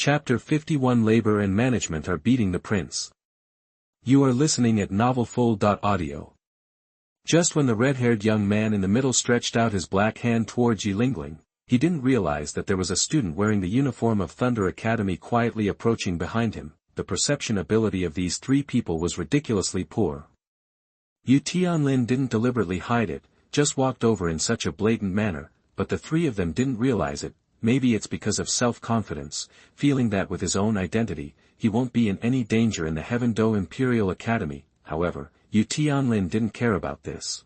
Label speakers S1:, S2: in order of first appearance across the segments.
S1: Chapter 51 Labor and Management are beating the prince. You are listening at novelfull.audio. Just when the red-haired young man in the middle stretched out his black hand towards Lingling, he didn't realize that there was a student wearing the uniform of Thunder Academy quietly approaching behind him. The perception ability of these three people was ridiculously poor. Yu Tianlin didn't deliberately hide it, just walked over in such a blatant manner, but the three of them didn't realize it. Maybe it's because of self-confidence, feeling that with his own identity, he won't be in any danger in the Heaven Do Imperial Academy. However, Yu Tianlin didn't care about this.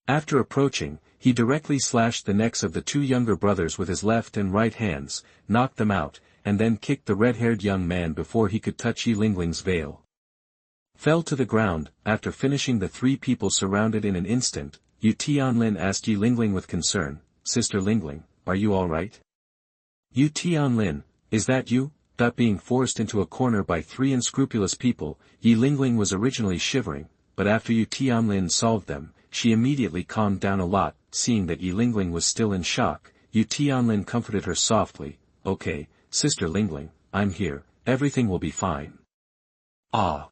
S1: After approaching, he directly slashed the necks of the two younger brothers with his left and right hands, knocked them out, and then kicked the red-haired young man before he could touch Lingling's veil. Fell to the ground. After finishing, the three people surrounded in an instant. Yu Tianlin asked Lingling with concern, "Sister Lingling, are you alright?" "Yu Tianlin, is that you?" Being forced into a corner by three unscrupulous people, Lingling was originally shivering, but after Yu Tianlin solved them, she immediately calmed down a lot. Seeing that Lingling was still in shock, Yu Tianlin comforted her softly, "Okay, Sister Lingling, I'm here, everything will be fine." "Ah."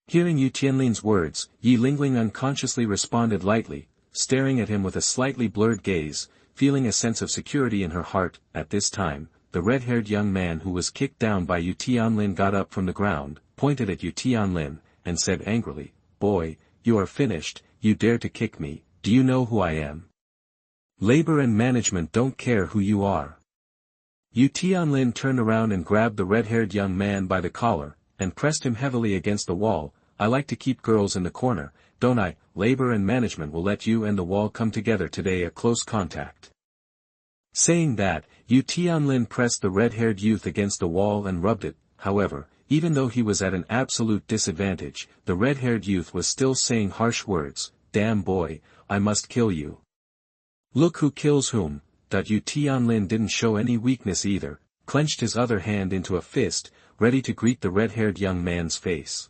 S1: Hearing Yu Tianlin's words, Lingling unconsciously responded lightly, staring at him with a slightly blurred gaze, feeling a sense of security in her heart. At this time, the red-haired young man who was kicked down by Yu Tianlin got up from the ground, pointed at Yu Tianlin, and said angrily, "Boy, you are finished. You dare to kick me. Do you know who I am? Labor and management don't care who you are." Yu Tianlin turned around and grabbed the red-haired young man by the collar, and pressed him heavily against the wall. "I like to keep girls in the corner, don't I? Labor and management will let you and the wall come together today, a close contact." Saying that, Yu Tianlin pressed the red-haired youth against the wall and rubbed it. However, even though he was at an absolute disadvantage, the red-haired youth was still saying harsh words, "Damn boy, I must kill you. Look who kills whom." Yu Tianlin didn't show any weakness either, clenched his other hand into a fist, ready to greet the red-haired young man's face.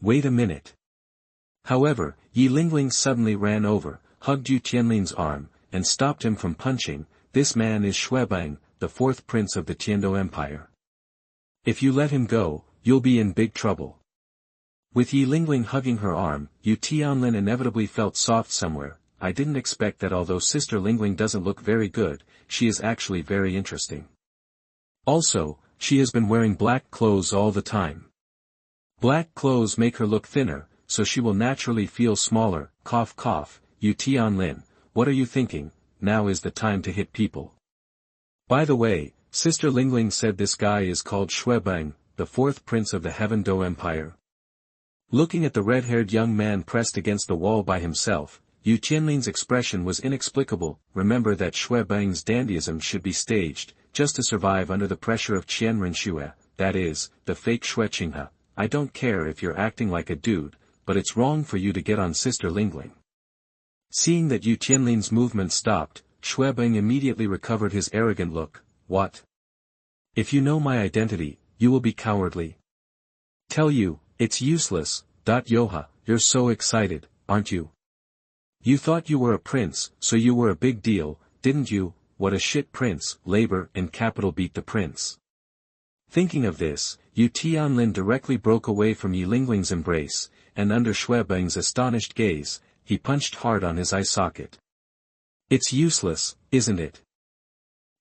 S1: "Wait a minute." However, Lingling suddenly ran over, hugged Yu Tianlin's arm, and stopped him from punching. "This man is Shuebang, the fourth prince of the Tiando Empire. If you let him go, you'll be in big trouble." With Lingling hugging her arm, Yu Tianlin inevitably felt soft somewhere. "I didn't expect that. Although Sister Lingling doesn't look very good, she is actually very interesting. Also, she has been wearing black clothes all the time. Black clothes make her look thinner, so she will naturally feel smaller." Cough cough. "Yu Tianlin, what are you thinking? Now is the time to hit people. By the way, Sister Lingling said this guy is called Shuebang, the fourth prince of the Heaven Do Empire." Looking at the red-haired young man pressed against the wall by himself, Yu Tianlin's expression was inexplicable. Remember that Shuebang's dandyism should be staged, just to survive under the pressure of Qianren Shue, that is, the fake Xue Qinghe. I don't care if you're acting like a dude, but it's wrong for you to get on Sister Lingling. Seeing that Yu Tianlin's movement stopped, Shuebang immediately recovered his arrogant look. "What? If you know my identity, you will be cowardly." "Tell you, it's useless." Yoha, you're so excited, aren't you? You thought you were a prince, so you were a big deal, didn't you? What a shit prince. Labor and capital beat the prince. Thinking of this, Yu Tianlin directly broke away from Lingling's embrace, and under Shuebang's astonished gaze, he punched hard on his eye socket. "It's useless, isn't it?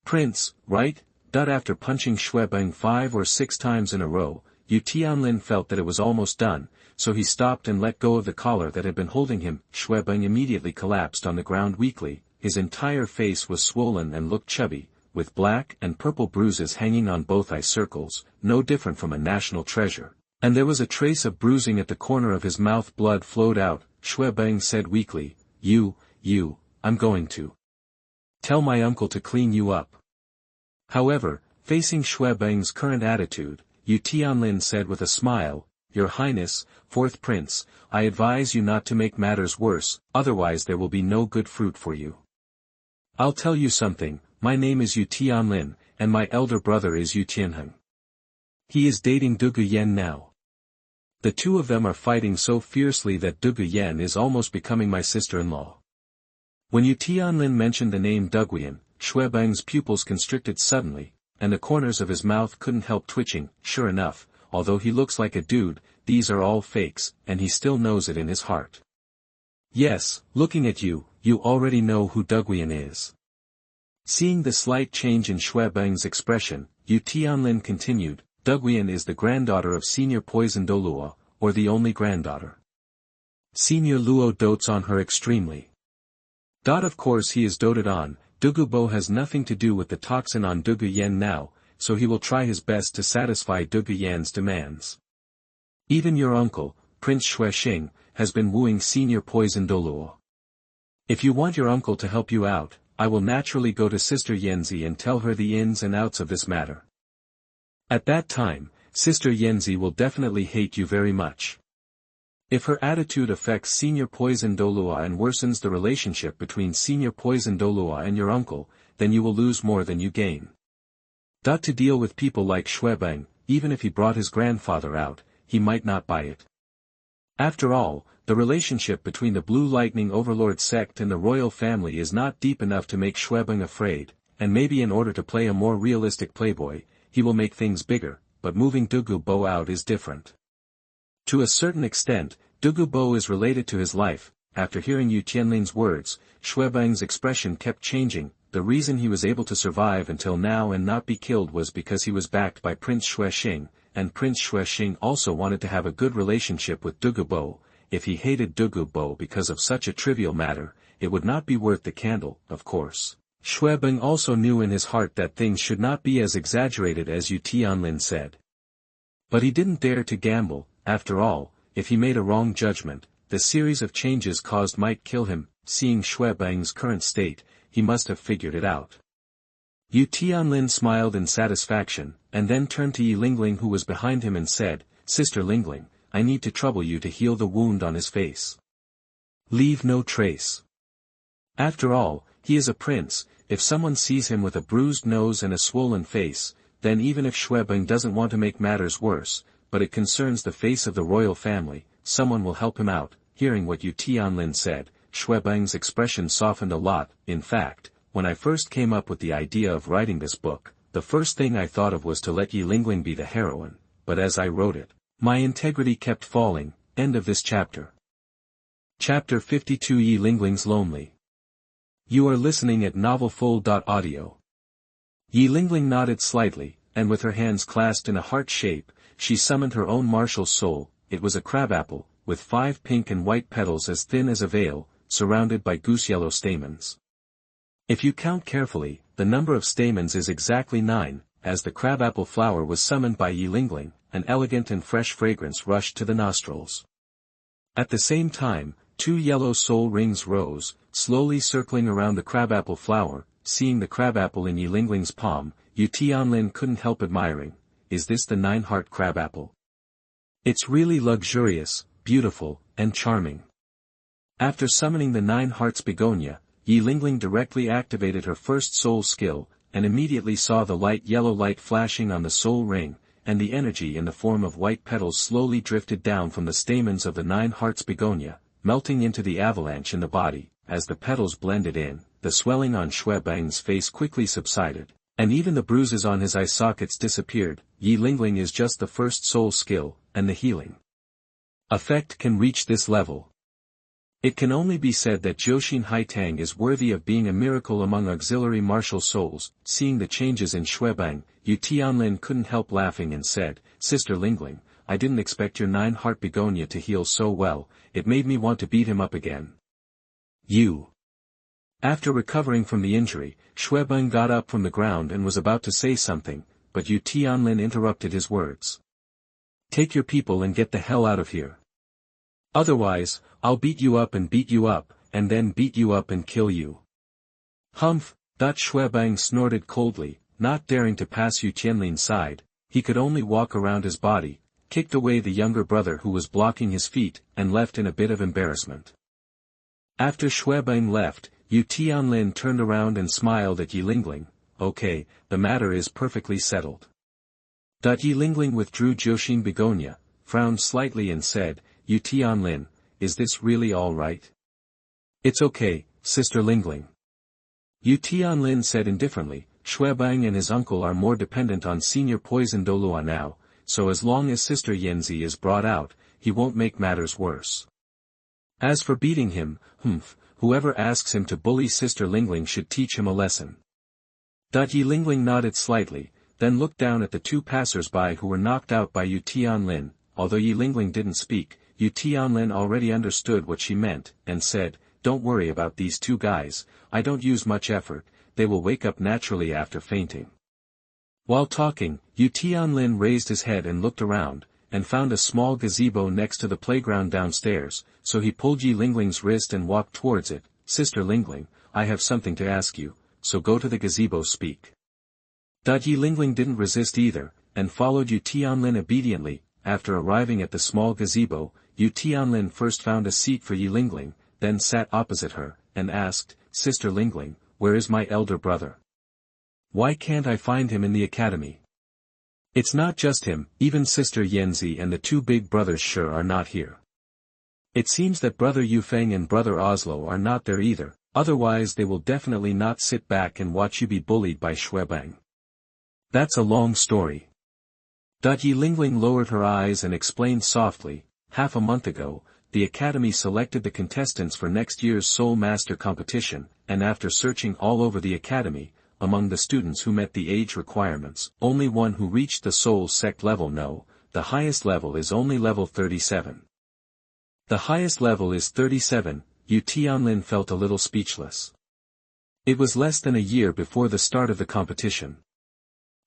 S1: Prince, right?" After punching Shuebang 5 or 6 times in a row, Yu Tianlin felt that it was almost done, so he stopped and let go of the collar that had been holding him. Shuebang immediately collapsed on the ground weakly. His entire face was swollen and looked chubby, with black and purple bruises hanging on both eye circles, no different from a national treasure. And there was a trace of bruising at the corner of his mouth. Blood flowed out. Shuebang said weakly, You, I'm going to tell my uncle to clean you up." However, facing Shuebang's current attitude, Yu Tianlin said with a smile, "Your Highness, fourth prince, I advise you not to make matters worse, otherwise there will be no good fruit for you. I'll tell you something, my name is Yu Tianlin, and my elder brother is Yu Tianheng. He is dating Dugu Yan now. The two of them are fighting so fiercely that Dugu Yan is almost becoming my sister-in-law." When Yu Tianlin mentioned the name Duguyan, Shuebang's pupils constricted suddenly. and the corners of his mouth couldn't help twitching. Sure enough, although he looks like a dude, these are all fakes, and he still knows it in his heart. Yes, looking at you, you already know who Duguian is. Seeing the slight change in Xue Bang's expression, Yu Tianlin continued, Duguian is the granddaughter of Senior Poison Douluo, or the only granddaughter. Senior Luo dotes on her extremely. Of course he is doted on. Dugubo has nothing to do with the toxin on Duguyan now, so he will try his best to satisfy Duguyan's demands. Even your uncle, Prince Xuexing, has been wooing Senior Poison Douluo. If you want your uncle to help you out, I will naturally go to Sister Yanzi and tell her the ins and outs of this matter. At that time, Sister Yanzi will definitely hate you very much. If her attitude affects Senior Poison Douluo and worsens the relationship between Senior Poison Douluo and your uncle, then you will lose more than you gain. To deal with people like Xuebang, even if he brought his grandfather out, he might not buy it. After all, the relationship between the Blue Lightning Overlord Sect and the royal family is not deep enough to make Xuebang afraid, and maybe in order to play a more realistic playboy, he will make things bigger, but moving Dugubo out is different. To a certain extent, Dugubo is related to his life. After hearing Yu Tianlin's words, Xuebang's expression kept changing. The reason he was able to survive until now and not be killed was because he was backed by Prince Xuexing, and Prince Xuexing also wanted to have a good relationship with Dugubo. If he hated Dugubo because of such a trivial matter, it would not be worth the candle, of course. Xuebang also knew in his heart that things should not be as exaggerated as Yu Tianlin said. But he didn't dare to gamble. After all, if he made a wrong judgment, the series of changes caused might kill him. Seeing Xuebang's current state, he must have figured it out. Yu Tianlin smiled in satisfaction, and then turned to Lingling who was behind him and said, Sister Lingling, I need to trouble you to heal the wound on his face. Leave no trace. After all, he is a prince. If someone sees him with a bruised nose and a swollen face, then even if Xuebang doesn't want to make matters worse, but it concerns the face of the royal family, someone will help him out. Hearing what Yu Tianlin said, Xuebang's expression softened a lot. In fact, when I first came up with the idea of writing this book, the first thing I thought of was to let Lingling be the heroine, but as I wrote it, my integrity kept falling. End of this chapter. Chapter 52 Lingling's Lonely. You are listening at novelfull.audio. Lingling nodded slightly, and with her hands clasped in a heart shape, she summoned her own martial soul. It was a crabapple, with 5 pink and white petals as thin as a veil, surrounded by goose-yellow stamens. If you count carefully, the number of stamens is exactly 9. As the crabapple flower was summoned by Lingling, an elegant and fresh fragrance rushed to the nostrils. At the same time, 2 yellow soul rings rose, slowly circling around the crabapple flower. Seeing the crabapple in Lingling's palm, Yu Tianlin couldn't help admiring. Is this the 9-heart crabapple? It's really luxurious, beautiful, and charming. After summoning the 9 hearts begonia, Lingling directly activated her first soul skill, and immediately saw the light yellow light flashing on the soul ring, and the energy in the form of white petals slowly drifted down from the stamens of the 9 hearts begonia, melting into the avalanche in the body. As the petals blended in, the swelling on Xuebang's face quickly subsided, and even the bruises on his eye sockets disappeared. Lingling is just the first soul skill, and the healing effect can reach this level. It can only be said that Jiuxin Haitang is worthy of being a miracle among auxiliary martial souls. Seeing the changes in Xuebang, Yu Tianlin couldn't help laughing and said, Sister Lingling, I didn't expect your 9-heart begonia to heal so well. It made me want to beat him up again. After recovering from the injury, Xuebang got up from the ground and was about to say something, but Yu Tianlin interrupted his words. Take your people and get the hell out of here. Otherwise, I'll beat you up, and then beat you up and kill you. Humph. Xuebang snorted coldly, not daring to pass Yu Tianlin's side. He could only walk around his body, kicked away the younger brother who was blocking his feet, and left in a bit of embarrassment. After Xuebang left, Yu Tianlin turned around and smiled at Lingling. Okay, the matter is perfectly settled. Lingling withdrew Jiuxin begonia, frowned slightly and said, Yu Tianlin, is this really all right? It's okay, Sister Lingling. Yu Tianlin said indifferently. Shuebang and his uncle are more dependent on Senior Poison Douluo now, so as long as Sister Yanzi is brought out, he won't make matters worse. As for beating him, whoever asks him to bully Sister Lingling should teach him a lesson. Yi Lingling nodded slightly, then looked down at the two passers-by who were knocked out by Yu Tianlin. Although Yi Lingling didn't speak, Yu Tianlin already understood what she meant, and said, "Don't worry about these two guys, I don't use much effort, they will wake up naturally after fainting." While talking, Yu Tianlin raised his head and looked around, and found a small gazebo next to the playground downstairs, so he pulled Yi Lingling's wrist and walked towards it. "Sister Lingling, I have something to ask you, so go to the gazebo speak." Yi Lingling didn't resist either, and followed Yu Tianlin obediently. After arriving at the small gazebo, Yu Tianlin first found a seat for Yi Lingling, then sat opposite her, and asked, "Sister Lingling, where is my elder brother? Why can't I find him in the academy? It's not just him, even Sister Yanzi and the two big brothers sure are not here. It seems that Brother Yufeng and Brother Oslo are not there either, otherwise they will definitely not sit back and watch you be bullied by Shuebang. That's a long story." Yi Lingling lowered her eyes and explained softly, "Half a month ago, the Academy selected the contestants for next year's Soul Master competition, and after searching all over the Academy, among the students who met the age requirements, only one who reached the Soul Sect level. No, the highest level is only level 37. The highest level is 37, Yu Tianlin felt a little speechless. It was less than a year before the start of the competition.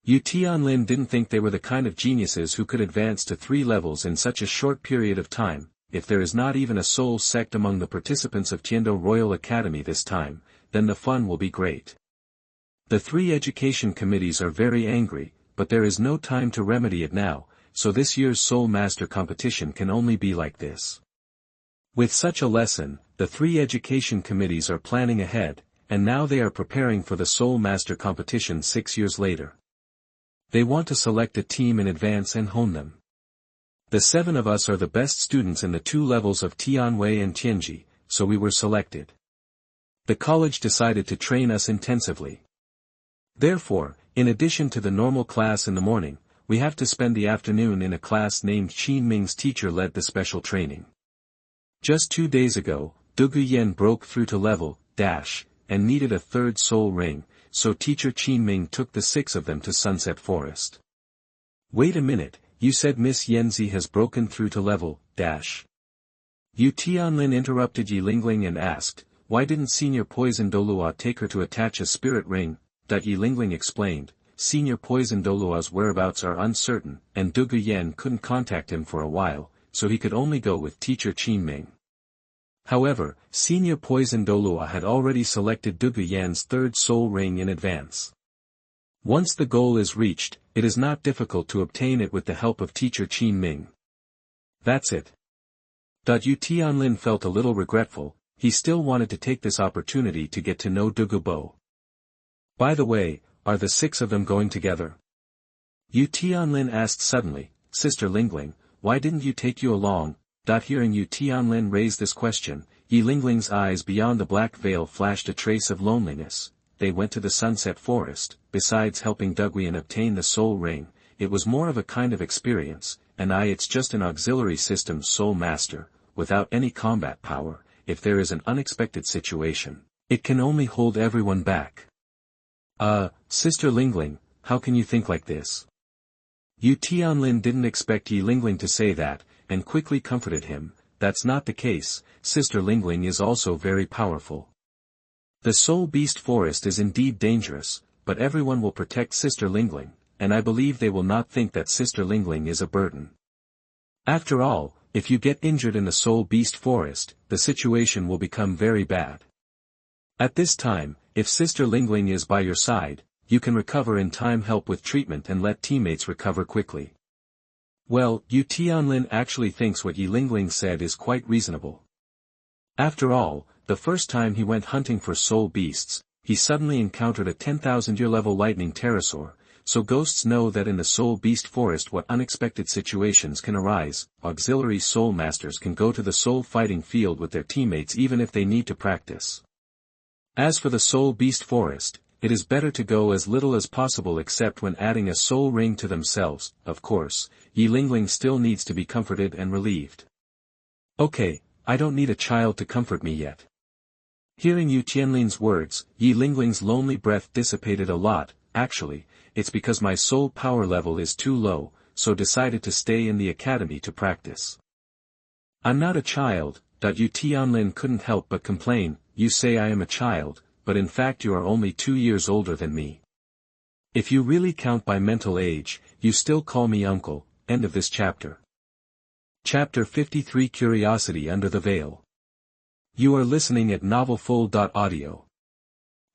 S1: Yu Tianlin didn't think they were the kind of geniuses who could advance to 3 levels in such a short period of time. If there is not even a soul sect among the participants of Tiando Royal Academy this time, then the fun will be great. The 3 education committees are very angry, but there is no time to remedy it now, so this year's Soul Master competition can only be like this. With such a lesson, the 3 education committees are planning ahead, and now they are preparing for the Soul Master competition 6 years later. They want to select a team in advance and hone them. The 7 of us are the best students in the 2 levels of Tianwei and Tianji, so we were selected. The college decided to train us intensively. Therefore, in addition to the normal class in the morning, we have to spend the afternoon in a class named Qin Ming's teacher led the special training. Just 2 days ago, Douluo Yen broke through to level dash and needed a 3rd soul ring, so teacher Qin Ming took the 6 of them to Sunset Forest. Wait a minute, you said Miss Yanzi has broken through to level dash. Yu Tianlin interrupted Yi Lingling and asked, "Why didn't Senior Poison Douluo take her to attach a spirit ring?" Yi Lingling explained, "Senior Poison Douluo's whereabouts are uncertain, and Douluo Yen couldn't contact him for a while, so he could only go with teacher Qin Ming." However, Senior Poison Douluo had already selected Douluo Yan's 3rd soul ring in advance. Once the goal is reached, it is not difficult to obtain it with the help of teacher Qin Ming. That's it. Yu Tianlin felt a little regretful, he still wanted to take this opportunity to get to know Douluo Bo. By the way, are the 6 of them going together? Yu Tianlin asked suddenly, "Sister Lingling, why didn't you take you along?" Hearing Yu Tianlin raise this question, Yi Lingling's eyes beyond the black veil flashed a trace of loneliness. They went to the Sunset Forest. Besides helping Douluo Yen obtain the soul ring, it was more of a kind of experience, and it's just an auxiliary system soul master, without any combat power. If there is an unexpected situation, it can only hold everyone back. Sister Lingling, how can you think like this?" Yu Tianlin didn't expect Yi Lingling to say that, and quickly comforted him, "That's not the case, Sister Lingling is also very powerful. The Soul Beast Forest is indeed dangerous, but everyone will protect Sister Lingling, and I believe they will not think that Sister Lingling is a burden. After all, if you get injured in the Soul Beast Forest, the situation will become very bad. At this time, if Sister Lingling is by your side, you can recover in time, help with treatment and let teammates recover quickly." Well, Yu Tianlin actually thinks what Yi Lingling said is quite reasonable. After all, the first time he went hunting for soul beasts, he suddenly encountered a 10,000-year level lightning pterosaur, so ghosts know that in the soul beast forest what unexpected situations can arise. Auxiliary soul masters can go to the soul fighting field with their teammates even if they need to practice. As for the soul beast forest, it is better to go as little as possible except when adding a soul ring to themselves. Of course, Lingling still needs to be comforted and relieved. Okay, I don't need a child to comfort me yet. Hearing Yu Tianlin's words, Lingling's lonely breath dissipated a lot. Actually, it's because my soul power level is too low, so decided to stay in the academy to practice. I'm not a child. Yu Tianlin couldn't help but complain. You say I am a child, but in fact you are only 2 years older than me. If you really count by mental age, you still call me uncle. End of this chapter. Chapter 53 Curiosity Under the Veil. You are listening at novelfull.audio.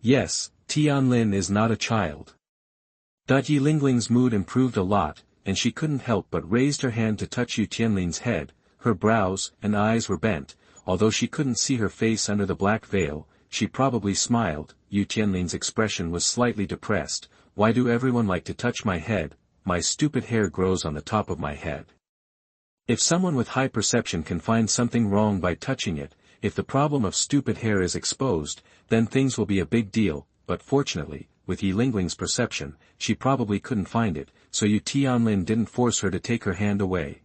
S1: Yes, Tianlin is not a child. Lingling's mood improved a lot, and she couldn't help but raised her hand to touch Yu Tianlin's head. Her brows and eyes were bent, although she couldn't see her face under the black veil. She probably smiled. Yu Tianlin's expression was slightly depressed. Why do everyone like to touch my head? My stupid hair grows on the top of my head. If someone with high perception can find something wrong by touching it, if the problem of stupid hair is exposed, then things will be a big deal, but fortunately, with Lingling's perception, she probably couldn't find it, so Yu Tianlin didn't force her to take her hand away.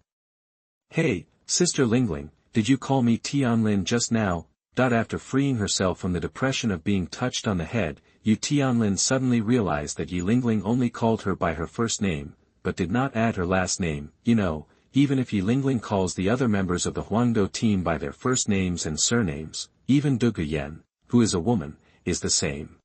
S1: Hey, Sister Lingling, did you call me Tianlin just now? After freeing herself from the depression of being touched on the head, Yu Tianlin suddenly realized that Lingling only called her by her first name, but did not add her last name. Even if Lingling calls the other members of the Huangdou team by their first names and surnames, even Douluo Yen, who is a woman, is the same.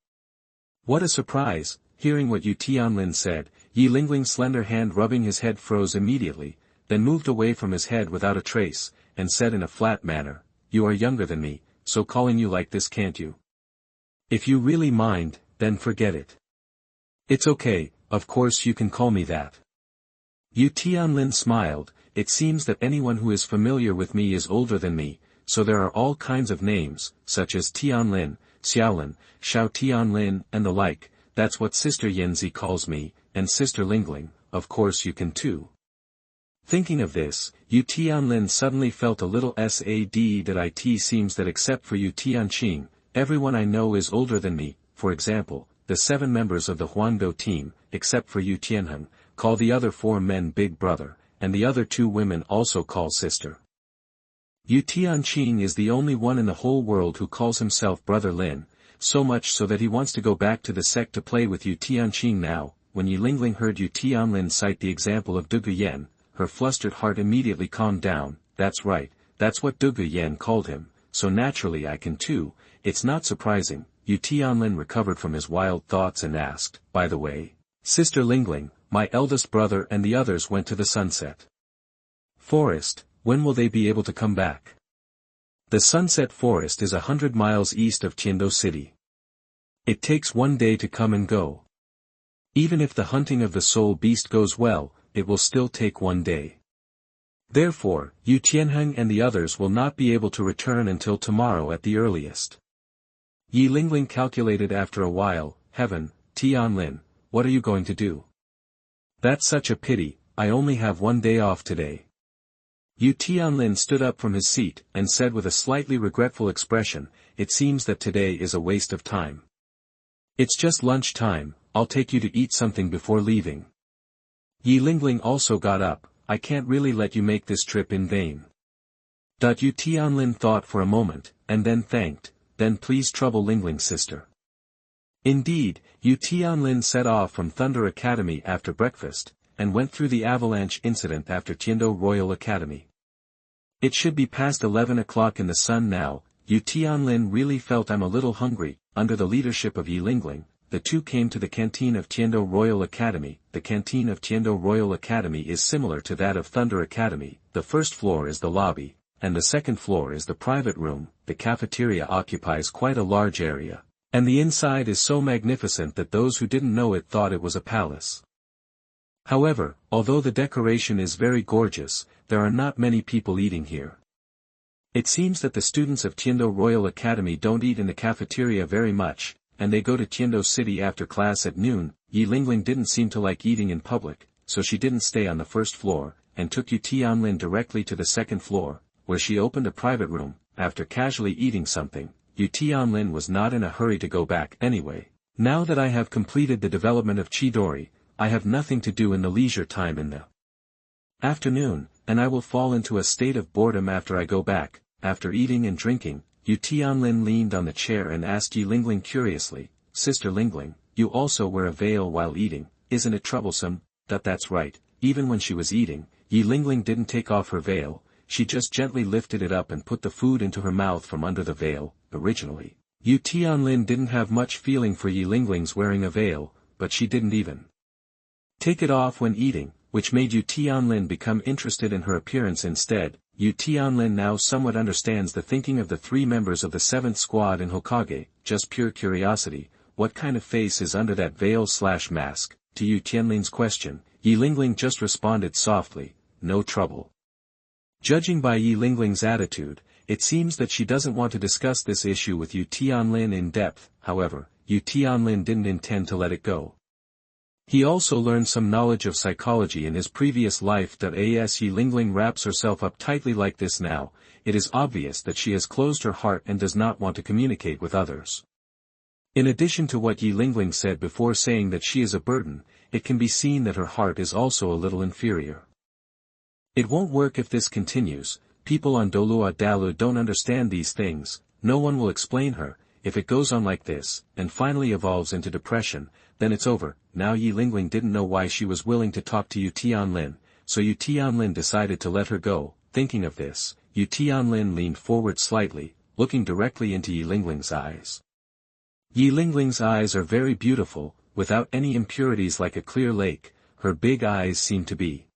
S1: What a surprise! Hearing what Yu Tianlin said, Lingling's slender hand rubbing his head froze immediately, then moved away from his head without a trace, and said in a flat manner, "You are younger than me, so calling you like this can't you? If you really mind, then forget it. It's okay, of course you can call me that." Yu Tianlin smiled. It seems that anyone who is familiar with me is older than me, so there are all kinds of names, such as Tianlin, Xiaolin, Xiao Tianlin and the like. That's what Sister Yanzi calls me, and Sister Lingling, of course you can too. Thinking of this, Yu Tianlin suddenly felt a little sad that it seems that except for Yu Tianqing, everyone I know is older than me. For example, the 7 members of the Huangdou team, except for Yu Tianheng, call the other 4 men big brother, and the other 2 women also call sister. Yu Tianqing is the only one in the whole world who calls himself Brother Lin, so much so that he wants to go back to the sect to play with Yu Tianqing now. When Lingling heard Yu Tianlin cite the example of Douluo Yen, her flustered heart immediately calmed down. That's right, that's what Douluo Yen called him, so naturally I can too. It's not surprising. Yu Tianlin recovered from his wild thoughts and asked, "By the way, Sister Lingling, my eldest brother and the others went to the Sunset Forest, when will they be able to come back?" The Sunset Forest is 100 miles east of Tiandou City. It takes 1 day to come and go. Even if the hunting of the soul beast goes well, it will still take 1 day. Therefore, Yu Tianheng and the others will not be able to return until tomorrow at the earliest. Lingling calculated after a while. Heaven, Tianlin, what are you going to do? That's such a pity, I only have 1 day off today. Yu Tianlin stood up from his seat, and said with a slightly regretful expression, "It seems that today is a waste of time. It's just lunch time, I'll take you to eat something before leaving." Lingling also got up. "I can't really let you make this trip in vain." Yu Tianlin thought for a moment, and then thanked. "Then please trouble Lingling's sister." Indeed, Yu Tianlin set off from Thunder Academy after breakfast, and went through the avalanche incident after Tiandou Royal Academy. It should be past 11 o'clock in the sun now. Yu Tianlin really felt I'm a little hungry. Under the leadership of Lingling, the two came to the canteen of Tiandou Royal Academy. The canteen of Tiandou Royal Academy is similar to that of Thunder Academy. The first floor is the lobby, and the second floor is the private room. The cafeteria occupies quite a large area, and the inside is so magnificent that those who didn't know it thought it was a palace. However, although the decoration is very gorgeous, there are not many people eating here. It seems that the students of Tiandou Royal Academy don't eat in the cafeteria very much, and they go to Tiandou City after class at noon. Lingling didn't seem to like eating in public, so she didn't stay on the first floor, and took Yu Tianlin directly to the second floor, where she opened a private room. After casually eating something, Yu Tianlin was not in a hurry to go back anyway. Now that I have completed the development of Chidori, I have nothing to do in the leisure time in the afternoon, and I will fall into a state of boredom after I go back. After eating and drinking, Yu Tianlin leaned on the chair and asked Yi Lingling curiously, "Sister Lingling, you also wear a veil while eating, isn't it troublesome?" That's right. Even when she was eating, Yi Lingling didn't take off her veil, she just gently lifted it up and put the food into her mouth from under the veil. Originally, Yu Tianlin didn't have much feeling for Yi Lingling's wearing a veil, but she didn't even take it off when eating, which made Yu Tianlin become interested in her appearance instead. Yu Tianlin now somewhat understands the thinking of the 3 members of the 7th squad in Hokage, just pure curiosity, what kind of face is under that veil/mask? To Yu Tianlin's question, Yi Lingling just responded softly, "No trouble." Judging by Yi Lingling's attitude, it seems that she doesn't want to discuss this issue with Yu Tianlin in depth. However, Yu Tianlin didn't intend to let it go. He also learned some knowledge of psychology in his previous life. As Yi Lingling wraps herself up tightly like this now, it is obvious that she has closed her heart and does not want to communicate with others. In addition to what Yi Lingling said before saying that she is a burden, it can be seen that her heart is also a little inferior. It won't work if this continues. People on Douluo don't understand these things, no one will explain her. If it goes on like this, and finally evolves into depression, then it's over. Now Yi Lingling didn't know why she was willing to talk to Yu Tianlin, so Yu Tianlin decided to let her go. Thinking of this, Yu Tianlin leaned forward slightly, looking directly into Yi Lingling's eyes. Yi Lingling's eyes are very beautiful, without any impurities, like a clear lake. Her big eyes seem to be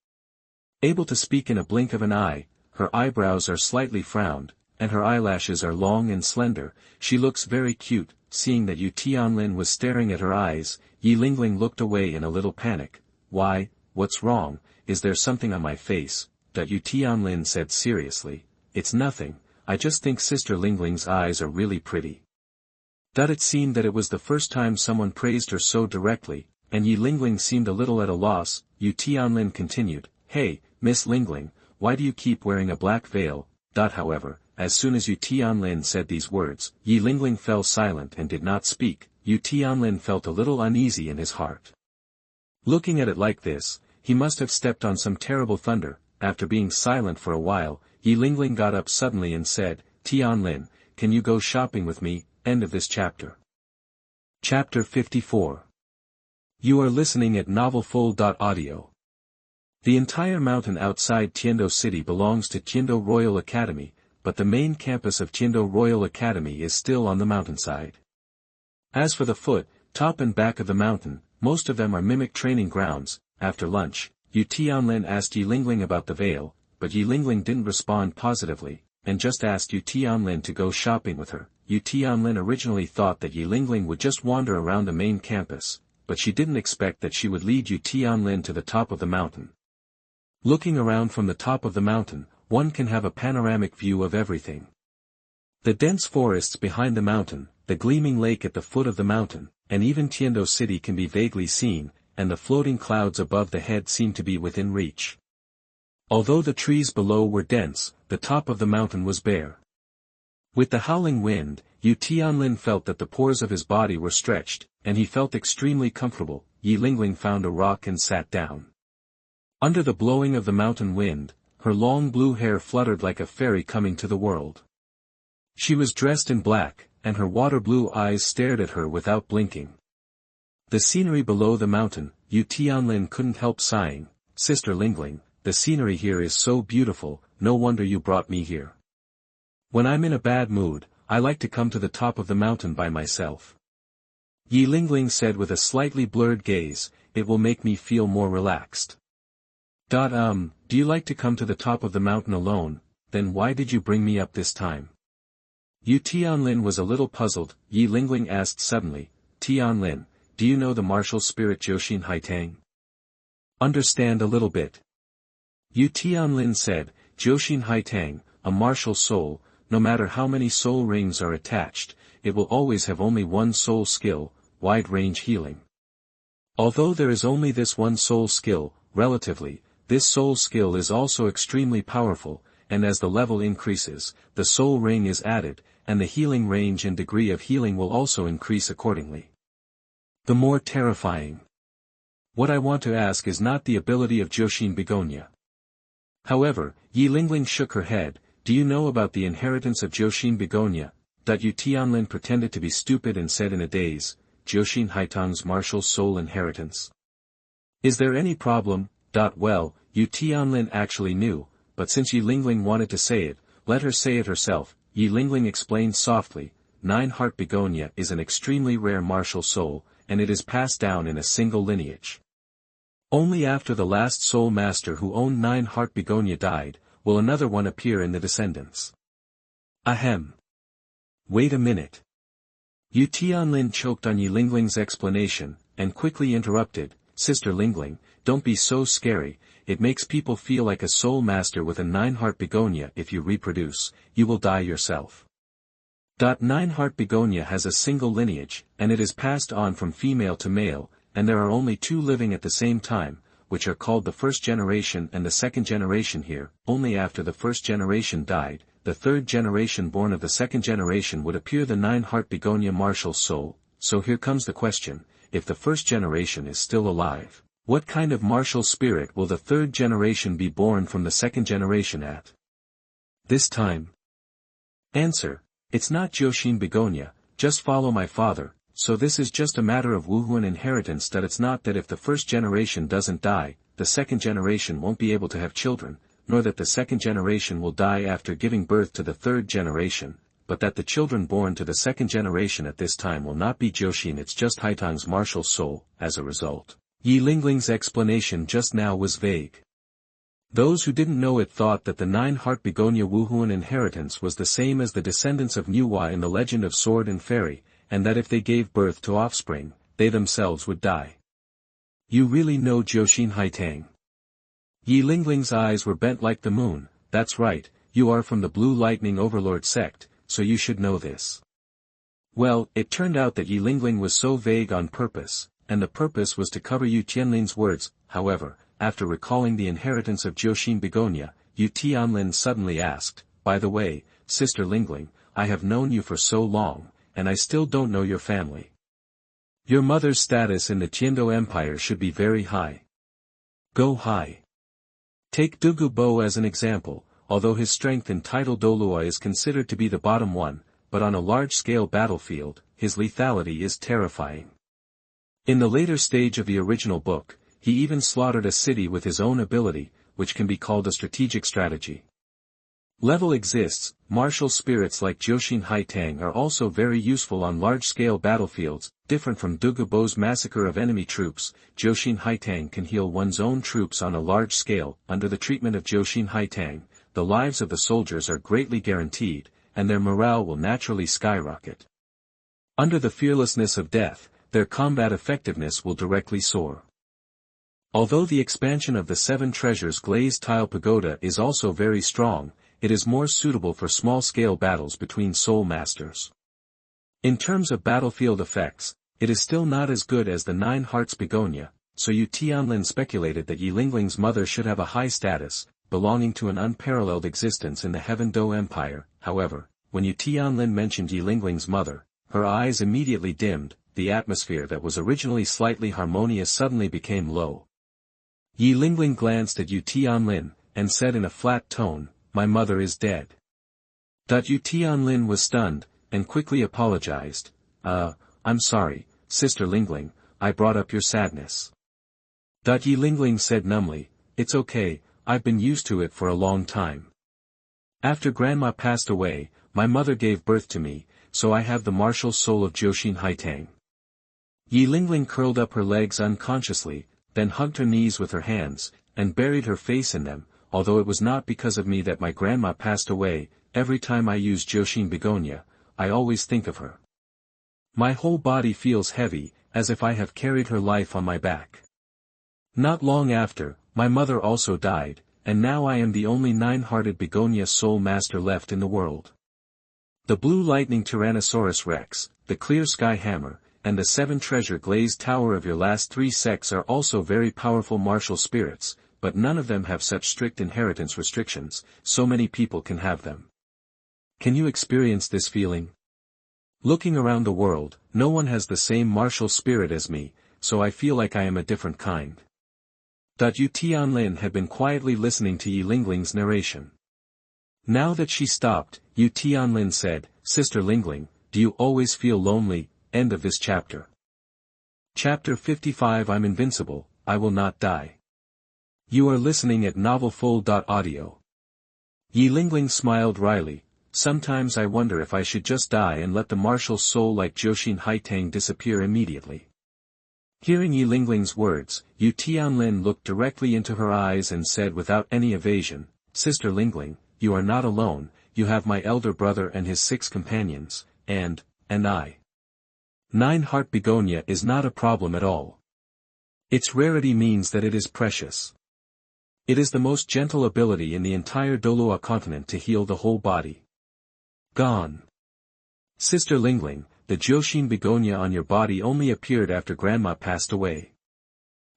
S1: able to speak in a blink of an eye. Her eyebrows are slightly frowned, and her eyelashes are long and slender. She looks very cute. Seeing that Yu Tianlin was staring at her eyes, Yi Lingling looked away in a little panic. "Why, what's wrong? Is there something on my face?" Yu Tianlin said seriously. "It's nothing, I just think Sister Lingling's eyes are really pretty." It seemed that it was the first time someone praised her so directly, and Yi Lingling seemed a little at a loss. Yu Tianlin continued, "Hey, Miss Lingling, why do you keep wearing a black veil?" However, as soon as Yu Tianlin said these words, Yi Lingling fell silent and did not speak. Yu Tianlin felt a little uneasy in his heart. Looking at it like this, he must have stepped on some terrible thunder. After being silent for a while, Yi Lingling got up suddenly and said, "Tianlin, can you go shopping with me?" End of this chapter. Chapter 54. You are listening at novelfull.audio. The entire mountain outside Tiando City belongs to Tiando Royal Academy, but the main campus of Tiando Royal Academy is still on the mountainside. As for the foot, top and back of the mountain, most of them are mimic training grounds. After lunch, Yu Tianlin asked Yi Lingling about the veil, but Yi Lingling didn't respond positively, and just asked Yu Tianlin to go shopping with her. Yu Tianlin originally thought that Yi Lingling would just wander around the main campus, but she didn't expect that she would lead Yu Tianlin to the top of the mountain. Looking around from the top of the mountain, one can have a panoramic view of everything. The dense forests behind the mountain, the gleaming lake at the foot of the mountain, and even Tiando City can be vaguely seen, and the floating clouds above the head seem to be within reach. Although the trees below were dense, the top of the mountain was bare. With the howling wind, Yu Tianlin felt that the pores of his body were stretched, and he felt extremely comfortable. Yi Lingling found a rock and sat down. Under the blowing of the mountain wind, her long blue hair fluttered like a fairy coming to the world. She was dressed in black, and her water-blue eyes stared at her without blinking. The scenery below the mountain, Yu Tianlin couldn't help sighing, "Sister Lingling, the scenery here is so beautiful, no wonder you brought me here. When I'm in a bad mood, I like to come to the top of the mountain by myself." Yi Lingling said with a slightly blurred gaze, "It will make me feel more relaxed." Do you like to come to the top of the mountain alone? Then why did you bring me up this time?" Yu Tianlin was a little puzzled. Yi Lingling asked suddenly, "Tianlin, do you know the martial spirit Joshin Haitang?" "Understand a little bit." Yu Tianlin said, "Joshin Haitang, a martial soul, no matter how many soul rings are attached, it will always have only one soul skill, wide-range healing. Although there is only this one soul skill, relatively, this soul skill is also extremely powerful, and as the level increases, the soul ring is added, and the healing range and degree of healing will also increase accordingly. the more terrifying. What I want to ask is not the ability of Joshin Begonia. However, Lingling shook her head. Do you know about the inheritance of Joshin Begonia? Yu Tianlin pretended to be stupid and said in a daze, Joshin Haitang's martial soul inheritance. Is there any problem? Well, Yu Tianlin actually knew, but since Lingling wanted to say it, let her say it herself. Lingling explained softly, Nine-Heart Begonia is an extremely rare martial soul, and it is passed down in a single lineage. Only after the last soul master who owned Nine-Heart Begonia died, will another one appear in the descendants. Ahem. Wait a minute. Yu Tianlin choked on Lingling's explanation, and quickly interrupted, Sister Lingling, don't be so scary, it makes people feel like a soul master with a Nine-Heart Begonia. If you reproduce, you will die yourself. Nine-Heart Begonia has a single lineage, and it is passed on from female to male, and there are only two living at the same time, which are called the first generation and the second generation here. Only after the first generation died, the third generation born of the second generation would appear the Nine-Heart Begonia martial soul. So here comes the question, if the first generation is still alive, what kind of martial spirit will the third generation be born from the second generation at this time? Answer. It's not Joshin Begonia, just follow my father, so this is just a matter of Wuhuan inheritance. It's not that if the first generation doesn't die, the second generation won't be able to have children, nor that the second generation will die after giving birth to the third generation, but that the children born to the second generation at this time will not be Joshin. It's just Haitang's martial soul. As a result, Lingling's explanation just now was vague. Those who didn't know it thought that the Nine-Heart Begonia Wuhuan inheritance was the same as the descendants of Nuwa in the legend of Sword and Fairy, and that if they gave birth to offspring, they themselves would die. You really know Joshin Haitang? Lingling's eyes were bent like the moon. That's right, you are from the Blue Lightning Overlord Sect, so you should know this. Well, it turned out that Lingling was so vague on purpose, and the purpose was to cover Yu Tianlin's words. However, after recalling the inheritance of Joshin Begonia, Yu Tianlin suddenly asked, by the way, Sister Lingling, I have known you for so long, and I still don't know your family. Your mother's status in the Tiando Empire should be very high. Go high. Take Dugu Bo as an example. Although his strength in title Douluo is considered to be the bottom one, but on a large-scale battlefield, his lethality is terrifying. In the later stage of the original book, he even slaughtered a city with his own ability, which can be called a strategic strategy. Level exists. Martial spirits like Joshin Haitang are also very useful on large-scale battlefields. Different from Dugu Bo's massacre of enemy troops, Joshin Haitang can heal one's own troops on a large scale. Under the treatment of Joshin Haitang, the lives of the soldiers are greatly guaranteed, and their morale will naturally skyrocket. Under the fearlessness of death, their combat effectiveness will directly soar. Although the expansion of the Seven Treasures glazed tile pagoda is also very strong, it is more suitable for small-scale battles between soul masters. In terms of battlefield effects, it is still not as good as the Nine Hearts Begonia, so Yu Tianlin speculated that Lingling's mother should have a high status, belonging to an unparalleled existence in the Heaven Do Empire. However, when Yu Tianlin mentioned Lingling's mother, her eyes immediately dimmed. The atmosphere that was originally slightly harmonious suddenly became low. Lingling glanced at Yu Tianlin, and said in a flat tone, my mother is dead. Yu Tianlin was stunned, and quickly apologized. I'm sorry, Sister Lingling, I brought up your sadness. Lingling said numbly, it's okay, I've been used to it for a long time. After Grandma passed away, my mother gave birth to me, so I have the martial soul of Joshin Haitang. Lingling curled up her legs unconsciously, then hugged her knees with her hands, and buried her face in them. Although it was not because of me that my grandma passed away, every time I use Joshin Begonia, I always think of her. My whole body feels heavy, as if I have carried her life on my back. Not long after, my mother also died, and now I am the only nine-hearted Begonia soul master left in the world. The Blue Lightning Tyrannosaurus Rex, the Clear Sky Hammer, and the Seven Treasure Glazed Tower of your last three sects are also very powerful martial spirits, but none of them have such strict inheritance restrictions. So many people can have them. Can you experience this feeling? Looking around the world, no one has the same martial spirit as me, so I feel like I am a different kind. Yu Tianlin had been quietly listening to Yi Lingling's narration. Now that she stopped, Yu Tianlin said, Sister Lingling, do you always feel lonely? End of this chapter. Chapter 55 I'm invincible, I will not die. You are listening at novelfull.audio. Yi Lingling smiled wryly. Sometimes I wonder if I should just die and let the martial soul like Joshin Haitang disappear immediately. Hearing Yi Lingling's words, Yu Tianlin looked directly into her eyes and said without any evasion, Sister Lingling, you are not alone, you have my elder brother and his 6 companions, and I. 9 Heart Begonia is not a problem at all. Its rarity means that it is precious. It is the most gentle ability in the entire Douluo Continent to heal the whole body. Gone. Sister Lingling, the Joshin Begonia on your body only appeared after Grandma passed away.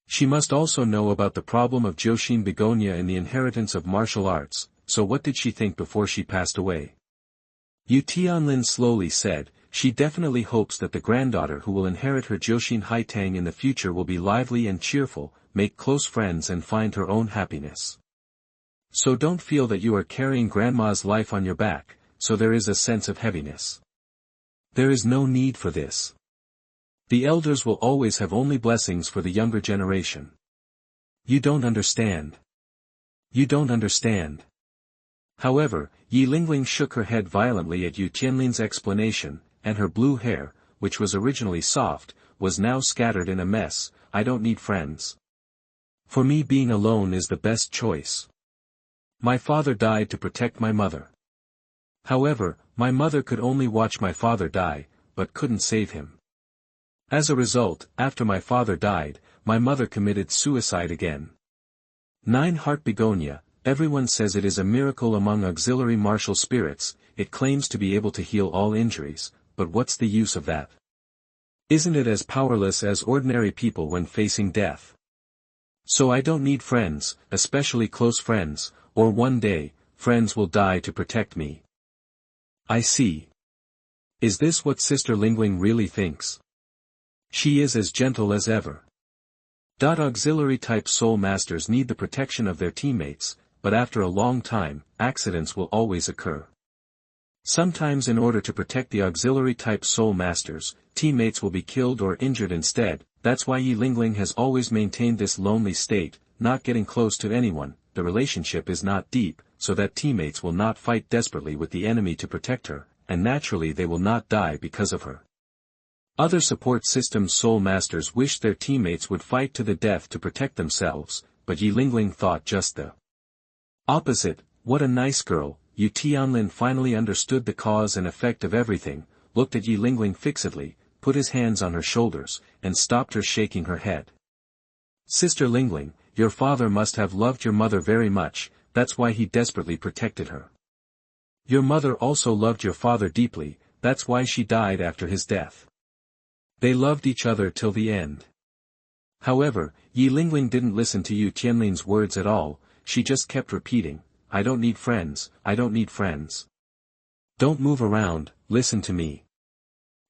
S1: She must also know about the problem of Joshin Begonia in the inheritance of martial arts, so what did she think before she passed away? Yu Tianlin slowly said, she definitely hopes that the granddaughter who will inherit her Joshin Haitang in the future will be lively and cheerful, make close friends and find her own happiness. So don't feel that you are carrying Grandma's life on your back, so there is a sense of heaviness. There is no need for this. The elders will always have only blessings for the younger generation. You don't understand. You don't understand. However, Yi Lingling shook her head violently at Yu Tianlin's explanation, and her blue hair, which was originally soft, was now scattered in a mess. I don't need friends. For me being alone is the best choice. My father died to protect my mother. However, my mother could only watch my father die, but couldn't save him. As a result, after my father died, my mother committed suicide again. 9 Heart Begonia, everyone says it is a miracle among auxiliary martial spirits, it claims to be able to heal all injuries, but what's the use of that? Isn't it as powerless as ordinary people when facing death? So I don't need friends, especially close friends, or one day, friends will die to protect me. I see. Is this what Sister Lingling really thinks? She is as gentle as ever. Auxiliary-type soul masters need the protection of their teammates, but after a long time, accidents will always occur. Sometimes in order to protect the auxiliary-type soul masters, teammates will be killed or injured instead. That's why Yi Lingling has always maintained this lonely state, not getting close to anyone. The relationship is not deep, so that teammates will not fight desperately with the enemy to protect her, and naturally they will not die because of her. Other support systems soul masters wish their teammates would fight to the death to protect themselves, but Yi Lingling thought just the opposite. What a nice girl. Yu Tianlin finally understood the cause and effect of everything, looked at Yi Lingling fixedly, put his hands on her shoulders, and stopped her shaking her head. Sister Lingling, your father must have loved your mother very much, that's why he desperately protected her. Your mother also loved your father deeply, that's why she died after his death. They loved each other till the end. However, Yi Lingling didn't listen to Yu Tianlin's words at all, she just kept repeating, I don't need friends, I don't need friends. Don't move around, listen to me.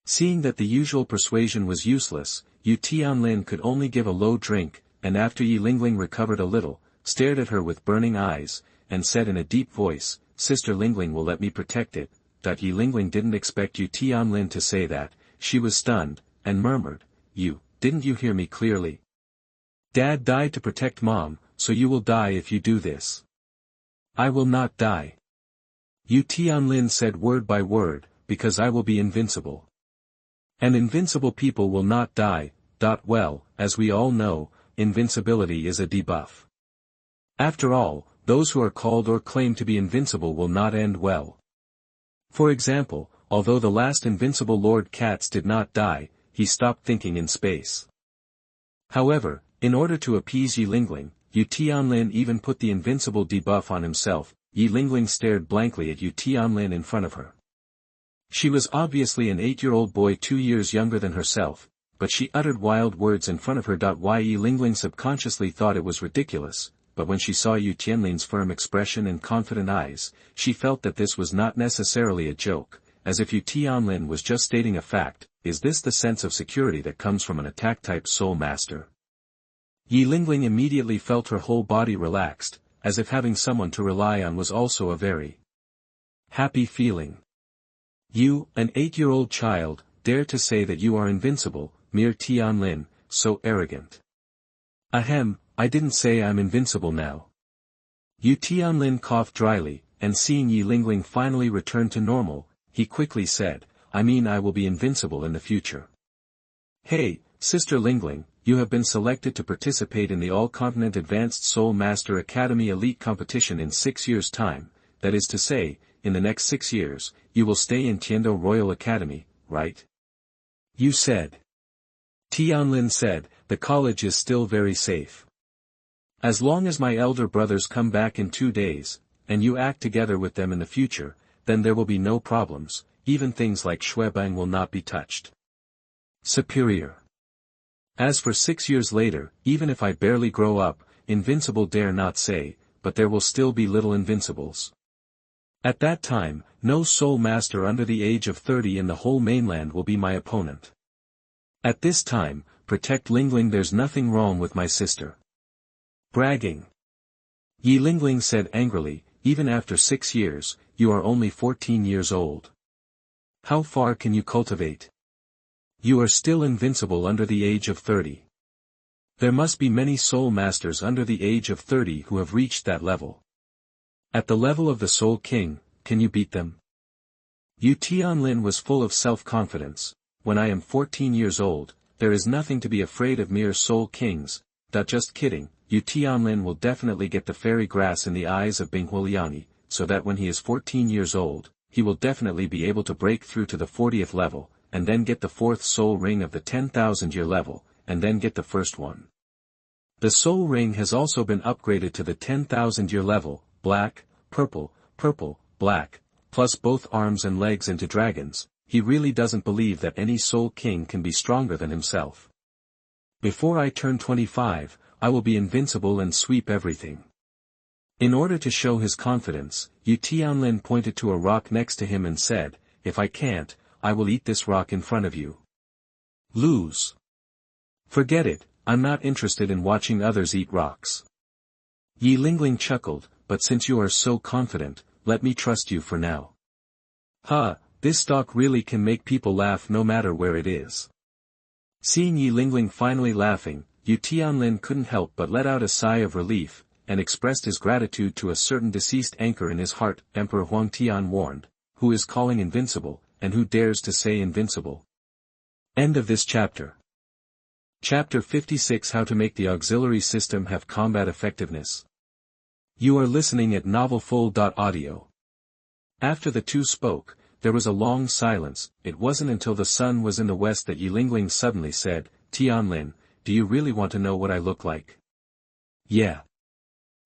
S1: Seeing that the usual persuasion was useless, Yu Tianlin could only give a low drink, and after Yi Lingling recovered a little, stared at her with burning eyes, and said in a deep voice, Sister Lingling will let me protect it. Yi Lingling didn't expect Yu Tianlin to say that, she was stunned, and murmured, didn't you hear me clearly? Dad died to protect Mom, so you will die if you do this. I will not die. Yu Tianlin said word by word, because I will be invincible. And invincible people will not die. Well, as we all know, invincibility is a debuff. After all, those who are called or claim to be invincible will not end well. For example, although the last invincible Lord Katz did not die, he stopped thinking in space. However, in order to appease Yi Lingling, Yu Tianlin even put the invincible debuff on himself. Yi Lingling stared blankly at Yu Tianlin in front of her. She was obviously an 8-year-old boy 2 years younger than herself, but she uttered wild words in front of her. Yi Lingling subconsciously thought it was ridiculous, but when she saw Yu Tianlin's firm expression and confident eyes, she felt that this was not necessarily a joke, as if Yu Tianlin was just stating a fact. Is this the sense of security that comes from an attack-type soul master? Yi Lingling immediately felt her whole body relaxed, as if having someone to rely on was also a very happy feeling. You, an 8-year-old child, dare to say that you are invincible, mere Tianlin, so arrogant. Ahem, I didn't say I'm invincible now. Yu Tianlin coughed dryly, and seeing Yi Lingling finally return to normal, he quickly said, I mean I will be invincible in the future. Hey, Sister Lingling, you have been selected to participate in the All-Continent Advanced Soul Master Academy Elite Competition in 6 years' time, that is to say, in the next 6 years, you will stay in Tiando Royal Academy, right? You said. Tianlin said, the college is still very safe. As long as my elder brothers come back in 2 days, and you act together with them in the future, then there will be no problems, even things like Shuebang will not be touched. Superior. As for 6 years later, even if I barely grow up, invincible dare not say, but there will still be little invincibles. At that time, no soul master under the age of 30 in the whole mainland will be my opponent. At this time, protect Lingling, there's nothing wrong with my sister. Bragging. Yi Lingling said angrily, even after 6 years, you are only 14 years old. How far can you cultivate? You are still invincible under the age of 30. There must be many soul masters under the age of 30 who have reached that level. At the level of the Soul King, can you beat them? Yu Tianlin was full of self-confidence. When I am 14 years old, there is nothing to be afraid of mere Soul Kings. Just kidding, Yu Tianlin will definitely get the fairy grass in the eyes of Binghuoliani, so that when he is 14 years old, he will definitely be able to break through to the 40th level, and then get the 4th soul ring of the 10,000-year level, and then get the first one. The soul ring has also been upgraded to the 10,000-year level, black, purple, black, plus both arms and legs into dragons. He really doesn't believe that any soul king can be stronger than himself. Before I turn 25, I will be invincible and sweep everything. In order to show his confidence, Yu Tianlin pointed to a rock next to him and said, if I can't, I will eat this rock in front of you. Lose. Forget it, I'm not interested in watching others eat rocks. Yi Lingling chuckled, but since you are so confident, let me trust you for now. This stock really can make people laugh no matter where it is. Seeing Yi Lingling finally laughing, Yu Tianlin couldn't help but let out a sigh of relief, and expressed his gratitude to a certain deceased anchor in his heart. Emperor Huang Tian warned, who is calling invincible, and who dares to say invincible. End of this chapter. Chapter 56, How to make the auxiliary system have combat effectiveness. You are listening at novelfull.audio. After the two spoke, there was a long silence. It wasn't until the sun was in the west that Yi Lingling suddenly said, Tianlin, do you really want to know what I look like? Yeah.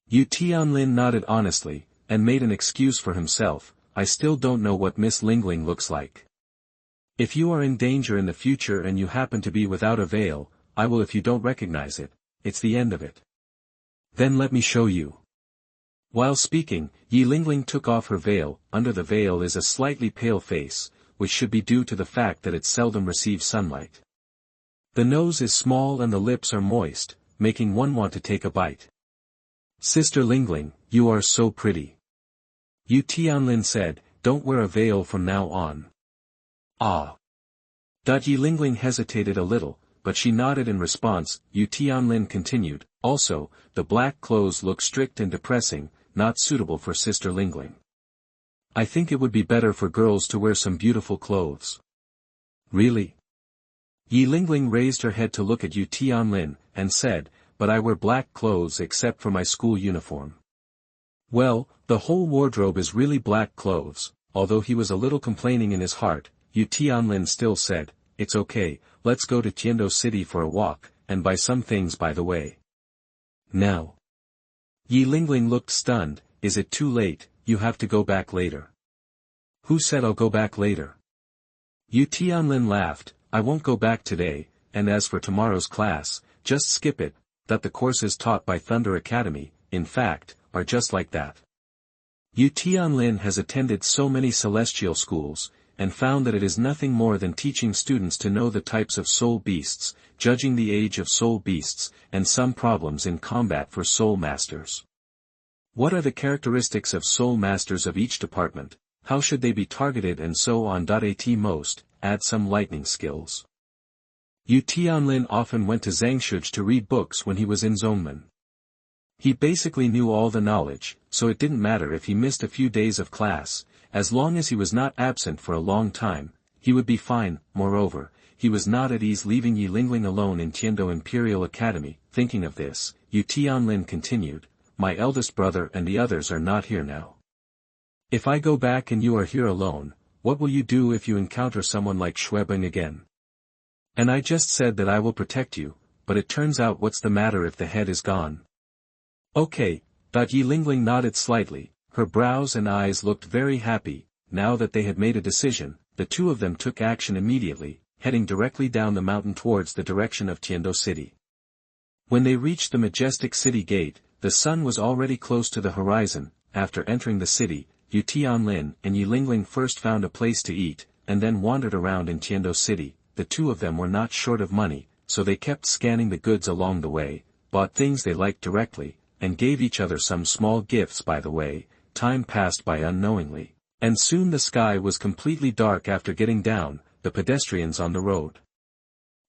S1: Yu Tianlin nodded honestly, and made an excuse for himself. I still don't know what Miss Lingling looks like. If you are in danger in the future and you happen to be without a veil, I will. If you don't recognize it, it's the end of it. Then let me show you. While speaking, Yi Lingling took off her veil. Under the veil is a slightly pale face, which should be due to the fact that it seldom receives sunlight. The nose is small and the lips are moist, making one want to take a bite. Sister Lingling, you are so pretty. Yu Tianlin said, don't wear a veil from now on. Ah. Yi Lingling hesitated a little, but she nodded in response. Yu Tianlin continued, also, the black clothes look strict and depressing, not suitable for Sister Lingling. I think it would be better for girls to wear some beautiful clothes. Really? Yi Lingling raised her head to look at Yu Tianlin, and said, but I wear black clothes except for my school uniform. Well, the whole wardrobe is really black clothes. Although he was a little complaining in his heart, Yu Tianlin still said, it's okay, let's go to Tiando City for a walk, and buy some things by the way. Now. Yi Lingling looked stunned. Is it too late? You have to go back later. Who said I'll go back later? Yu Tianlin laughed, I won't go back today, and as for tomorrow's class, just skip it. That the courses taught by Thunder Academy, in fact, are just like that. Yu Tianlin has attended so many celestial schools, and found that it is nothing more than teaching students to know the types of soul beasts, judging the age of soul beasts, and some problems in combat for soul masters. What are the characteristics of soul masters of each department, how should they be targeted and so on. At most, add some lightning skills. Yu Tianlin often went to Zangshuj to read books when he was in Zongmen. He basically knew all the knowledge, so it didn't matter if he missed a few days of class, as long as he was not absent for a long time, he would be fine. Moreover, he was not at ease leaving Yi Lingling alone in Tiando Imperial Academy. Thinking of this, Yu Tianlin continued, my eldest brother and the others are not here now. If I go back and you are here alone, what will you do if you encounter someone like Xuebing again? And I just said that I will protect you, but it turns out what's the matter if the head is gone? Okay. Yi Lingling nodded slightly, her brows and eyes looked very happy. Now that they had made a decision, the two of them took action immediately, heading directly down the mountain towards the direction of Tiando City. When they reached the majestic city gate, the sun was already close to the horizon. After entering the city, Yu Tianlin and Yi Lingling first found a place to eat, and then wandered around in Tiando City. The two of them were not short of money, so they kept scanning the goods along the way, bought things they liked directly, and gave each other some small gifts by the way. Time passed by unknowingly, and soon the sky was completely dark. After getting down, the pedestrians on the road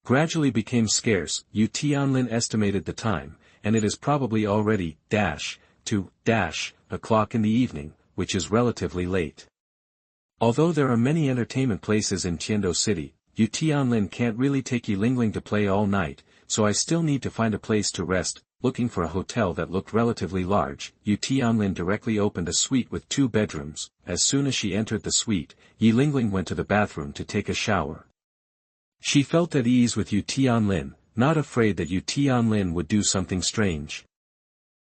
S1: gradually became scarce. Yu Tianlin estimated the time, and it is probably already o'clock in the evening, which is relatively late. Although there are many entertainment places in Tiando City, Yu Tianlin can't really take Yi Lingling to play all night, so I still need to find a place to rest. Looking for a hotel that looked relatively large, Yu Tianlin directly opened a suite with 2 bedrooms. As soon as she entered the suite, Yi Lingling went to the bathroom to take a shower. She felt at ease with Yu Tianlin, not afraid that Yu Tianlin would do something strange.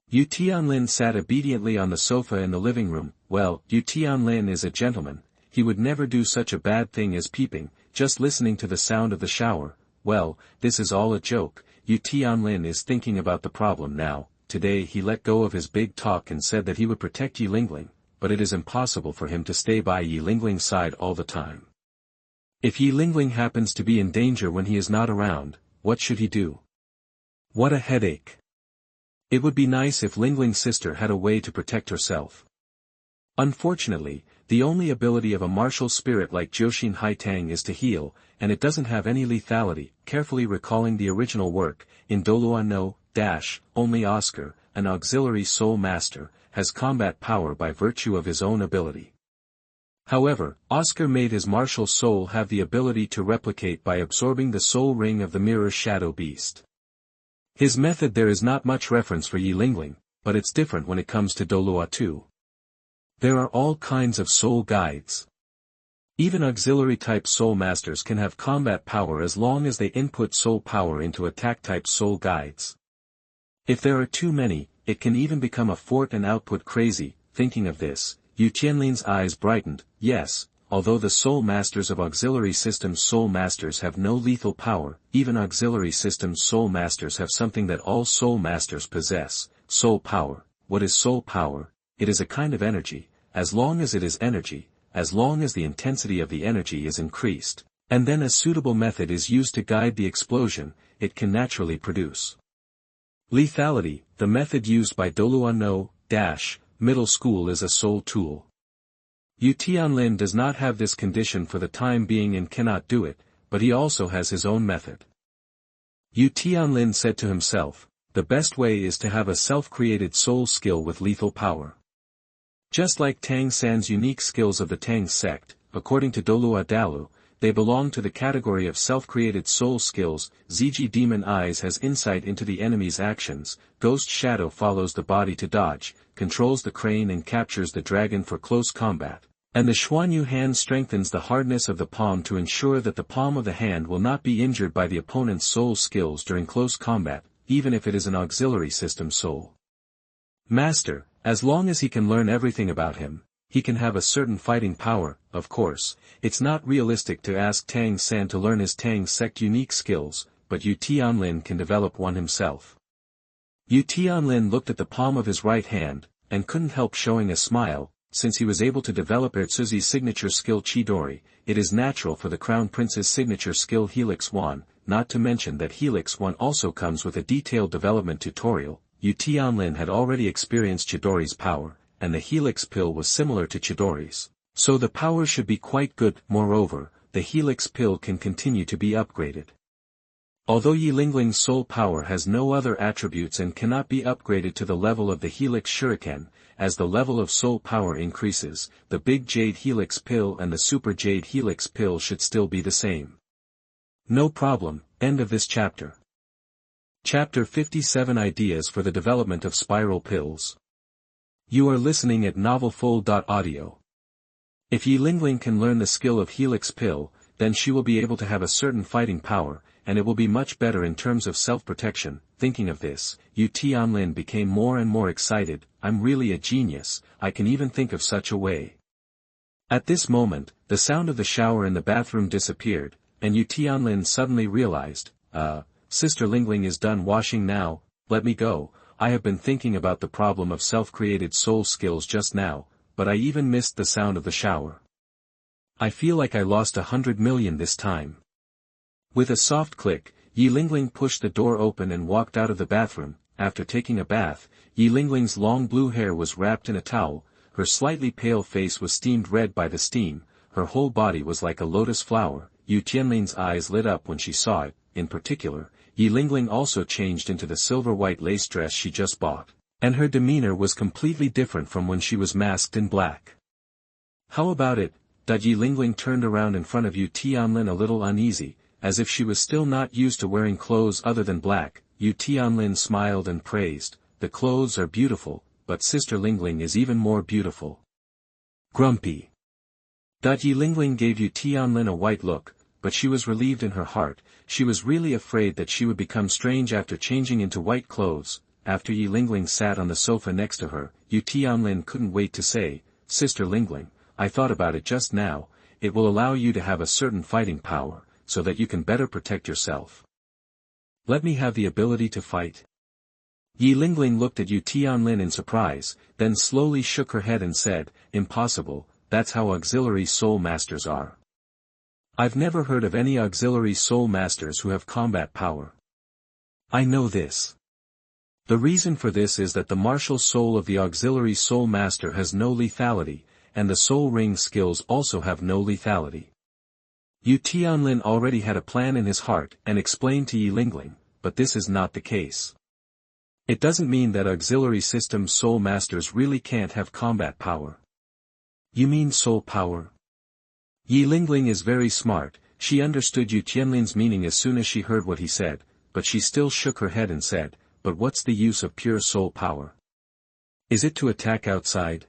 S1: Yu Tianlin sat obediently on the sofa in the living room. Well, Yu Tianlin is a gentleman, he would never do such a bad thing as peeping, just listening to the sound of the shower. Well, this is all a joke. Yu Tianlin is thinking about the problem now. Today he let go of his big talk and said that he would protect Yi Lingling, but it is impossible for him to stay by Yi Lingling's side all the time. If Yi Lingling happens to be in danger when he is not around, what should he do? What a headache. It would be nice if Lingling's sister had a way to protect herself. Unfortunately, the only ability of a martial spirit like Jiuxin Haitang is to heal, and it doesn't have any lethality. Carefully recalling the original work, in Douluo only Oscar, an auxiliary soul master, has combat power by virtue of his own ability. However, Oscar made his martial soul have the ability to replicate by absorbing the soul ring of the mirror shadow beast. His method there is not much reference for Yi Lingling, but it's different when it comes to Douluo too. There are all kinds of soul guides. Even auxiliary-type soul masters can have combat power as long as they input soul power into attack-type soul guides. If there are too many, it can even become a fort and output crazy. Thinking of this, Yu Tianlin's eyes brightened. Yes, although the soul masters of auxiliary systems soul masters have no lethal power, even auxiliary systems soul masters have something that all soul masters possess, soul power. What is soul power? It is a kind of energy. As long as it is energy, as long as the intensity of the energy is increased, and then a suitable method is used to guide the explosion, it can naturally produce lethality. The method used by Douluo Middle School is a soul tool. Yu Tianlin does not have this condition for the time being and cannot do it, but he also has his own method. Yu Tianlin said to himself, the best way is to have a self-created soul skill with lethal power. Just like Tang San's unique skills of the Tang sect, according to Douluo, they belong to the category of self-created soul skills. ZG Demon Eyes has insight into the enemy's actions, Ghost Shadow follows the body to dodge, controls the crane and captures the dragon for close combat, and the Xuanyu hand strengthens the hardness of the palm to ensure that the palm of the hand will not be injured by the opponent's soul skills during close combat, even if it is an auxiliary system soul master. As long as he can learn everything about him, he can have a certain fighting power. Of course, it's not realistic to ask Tang San to learn his Tang sect unique skills, but Yu Tianlin can develop one himself. Yu Tianlin looked at the palm of his right hand, and couldn't help showing a smile. since he was able to develop Ertsuzi's signature skill Chidori, it is natural for the Crown Prince's signature skill Helix 1, not to mention that Helix 1 also comes with a detailed development tutorial. Yu Tianlin had already experienced Chidori's power, and the Helix pill was similar to Chidori's, so the power should be quite good. Moreover, the Helix pill can continue to be upgraded. Although Lingling's soul power has no other attributes and cannot be upgraded to the level of the Helix Shuriken, as the level of soul power increases, the Big Jade Helix pill and the Super Jade Helix pill should still be the same. No problem. End of this chapter. Chapter 57 Ideas for the Development of Spiral Pills. You are listening at novelfull.audio. If Lingling can learn the skill of Helix pill, then she will be able to have a certain fighting power, and it will be much better in terms of self-protection. Thinking of this, Yu Tianlin became more and more excited. I'm really a genius, I can even think of such a way. At this moment, the sound of the shower in the bathroom disappeared, and Yu Tianlin suddenly realized, Sister Lingling is done washing now, let me go. I have been thinking about the problem of self-created soul skills just now, but I even missed the sound of the shower. I feel like I lost 100 million this time. With a soft click, Lingling pushed the door open and walked out of the bathroom. After taking a bath, Lingling's long blue hair was wrapped in a towel, her slightly pale face was steamed red by the steam, her whole body was like a lotus flower. Yu Tianlin's eyes lit up when she saw it. In particular, Lingling also changed into the silver-white lace dress she just bought, and her demeanor was completely different from when she was masked in black. How about it? Lingling turned around in front of Yu Tianlin a little uneasy, as if she was still not used to wearing clothes other than black. Yu Tianlin smiled and praised, the clothes are beautiful, but Sister Lingling is even more beautiful. Grumpy. Lingling gave Yu Tianlin a white look, but she was relieved in her heart. She was really afraid that she would become strange after changing into white clothes. After Lingling sat on the sofa next to her, Yu Tianlin couldn't wait to say, Sister Lingling, I thought about it just now, it will allow you to have a certain fighting power, so that you can better protect yourself. Let me have the ability to fight. Lingling looked at Yu Tianlin in surprise, then slowly shook her head and said, Impossible, that's how auxiliary soul masters are. I've never heard of any auxiliary soul masters who have combat power. I know this. The reason for this is that the martial soul of the auxiliary soul master has no lethality, and the soul ring skills also have no lethality. Yu Tianlin already had a plan in his heart and explained to Lingling, but this is not the case. It doesn't mean that auxiliary system soul masters really can't have combat power. You mean soul power? Lingling is very smart. She understood Yu Tianlin's meaning as soon as she heard what he said, but she still shook her head and said, but what's the use of pure soul power? Is it to attack outside?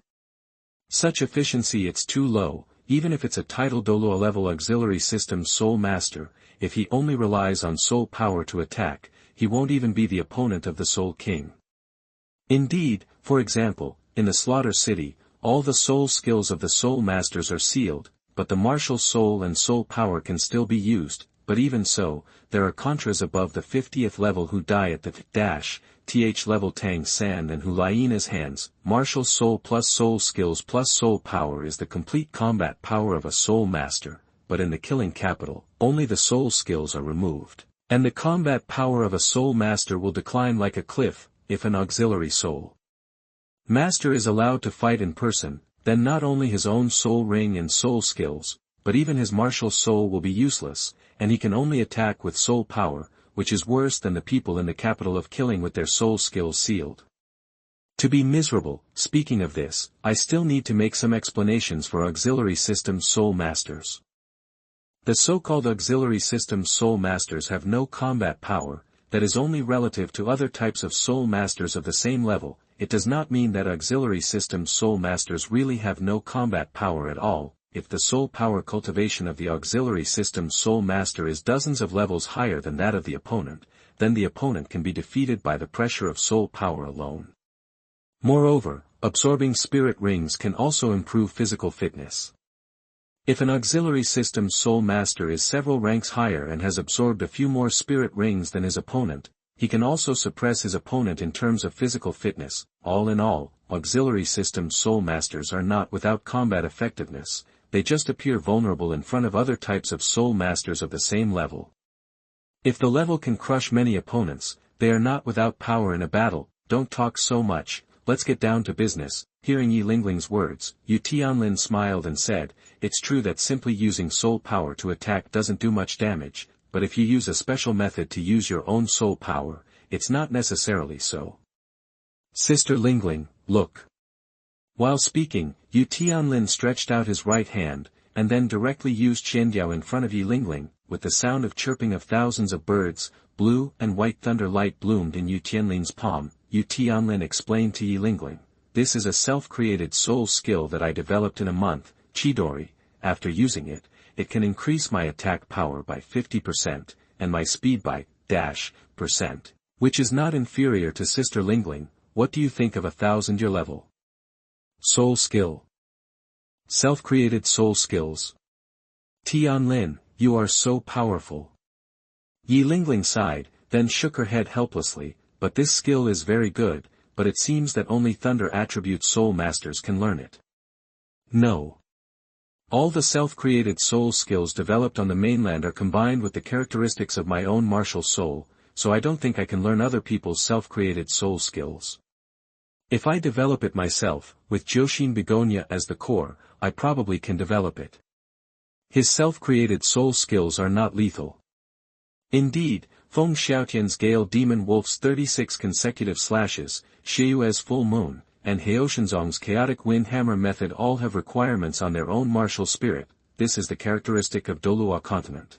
S1: Such efficiency it's too low. Even if it's a title Douluo level auxiliary system soul master, if he only relies on soul power to attack, he won't even be the opponent of the Soul King. Indeed, for example, in the Slaughter City, all the soul skills of the soul masters are sealed, but the martial soul and soul power can still be used. But even so, there are contras above the 50th level who die at the th level Tang San and who lie in his hands. Martial soul plus soul skills plus soul power is the complete combat power of a soul master, but in the killing capital, only the soul skills are removed, and the combat power of a soul master will decline like a cliff. If an auxiliary soul master is allowed to fight in person, then not only his own soul ring and soul skills, but even his martial soul will be useless, and he can only attack with soul power, which is worse than the people in the capital of killing with their soul skills sealed. To be miserable. Speaking of this, I still need to make some explanations for auxiliary system soul masters. The so-called auxiliary system soul masters have no combat power, that is only relative to other types of soul masters of the same level. It does not mean that auxiliary system soul masters really have no combat power at all. If the soul power cultivation of the auxiliary system soul master is dozens of levels higher than that of the opponent, then the opponent can be defeated by the pressure of soul power alone. Moreover, absorbing spirit rings can also improve physical fitness. If an auxiliary system soul master is several ranks higher and has absorbed a few more spirit rings than his opponent, he can also suppress his opponent in terms of physical fitness. All in all, auxiliary system soul masters are not without combat effectiveness, they just appear vulnerable in front of other types of soul masters of the same level. If the level can crush many opponents, they are not without power in a battle. Don't talk so much, let's get down to business. Hearing Yi Lingling's words, Yu Tianlin smiled and said, it's true that simply using soul power to attack doesn't do much damage, but if you use a special method to use your own soul power, it's not necessarily so. Sister Lingling, look. While speaking, Yu Tianlin stretched out his right hand, and then directly used Qiandiao in front of Yi Lingling. With the sound of chirping of thousands of birds, blue and white thunder light bloomed in Yu Tianlin's palm. Yu Tianlin explained to Yi Lingling, this is a self-created soul skill that I developed in a month, Chidori. After using it, it can increase my attack power by 50%, and my speed by %, which is not inferior to Sister Lingling. What do you think of 1,000-year level? Soul skill. Self-created soul skills. Tianlin, you are so powerful. Yi Lingling sighed, then shook her head helplessly, but this skill is very good, but it seems that only Thunder Attribute Soul Masters can learn it. No. All the self-created soul skills developed on the mainland are combined with the characteristics of my own martial soul, so I don't think I can learn other people's self-created soul skills. If I develop it myself, with Joshin Begonia as the core, I probably can develop it. His self-created soul skills are not lethal. Indeed, Feng Xiaotian's Gale Demon Wolf's 36 consecutive slashes, Xieyue's Full Moon, and Heoshanzong's Chaotic Wind Hammer method all have requirements on their own martial spirit. This is the characteristic of Douluo Continent.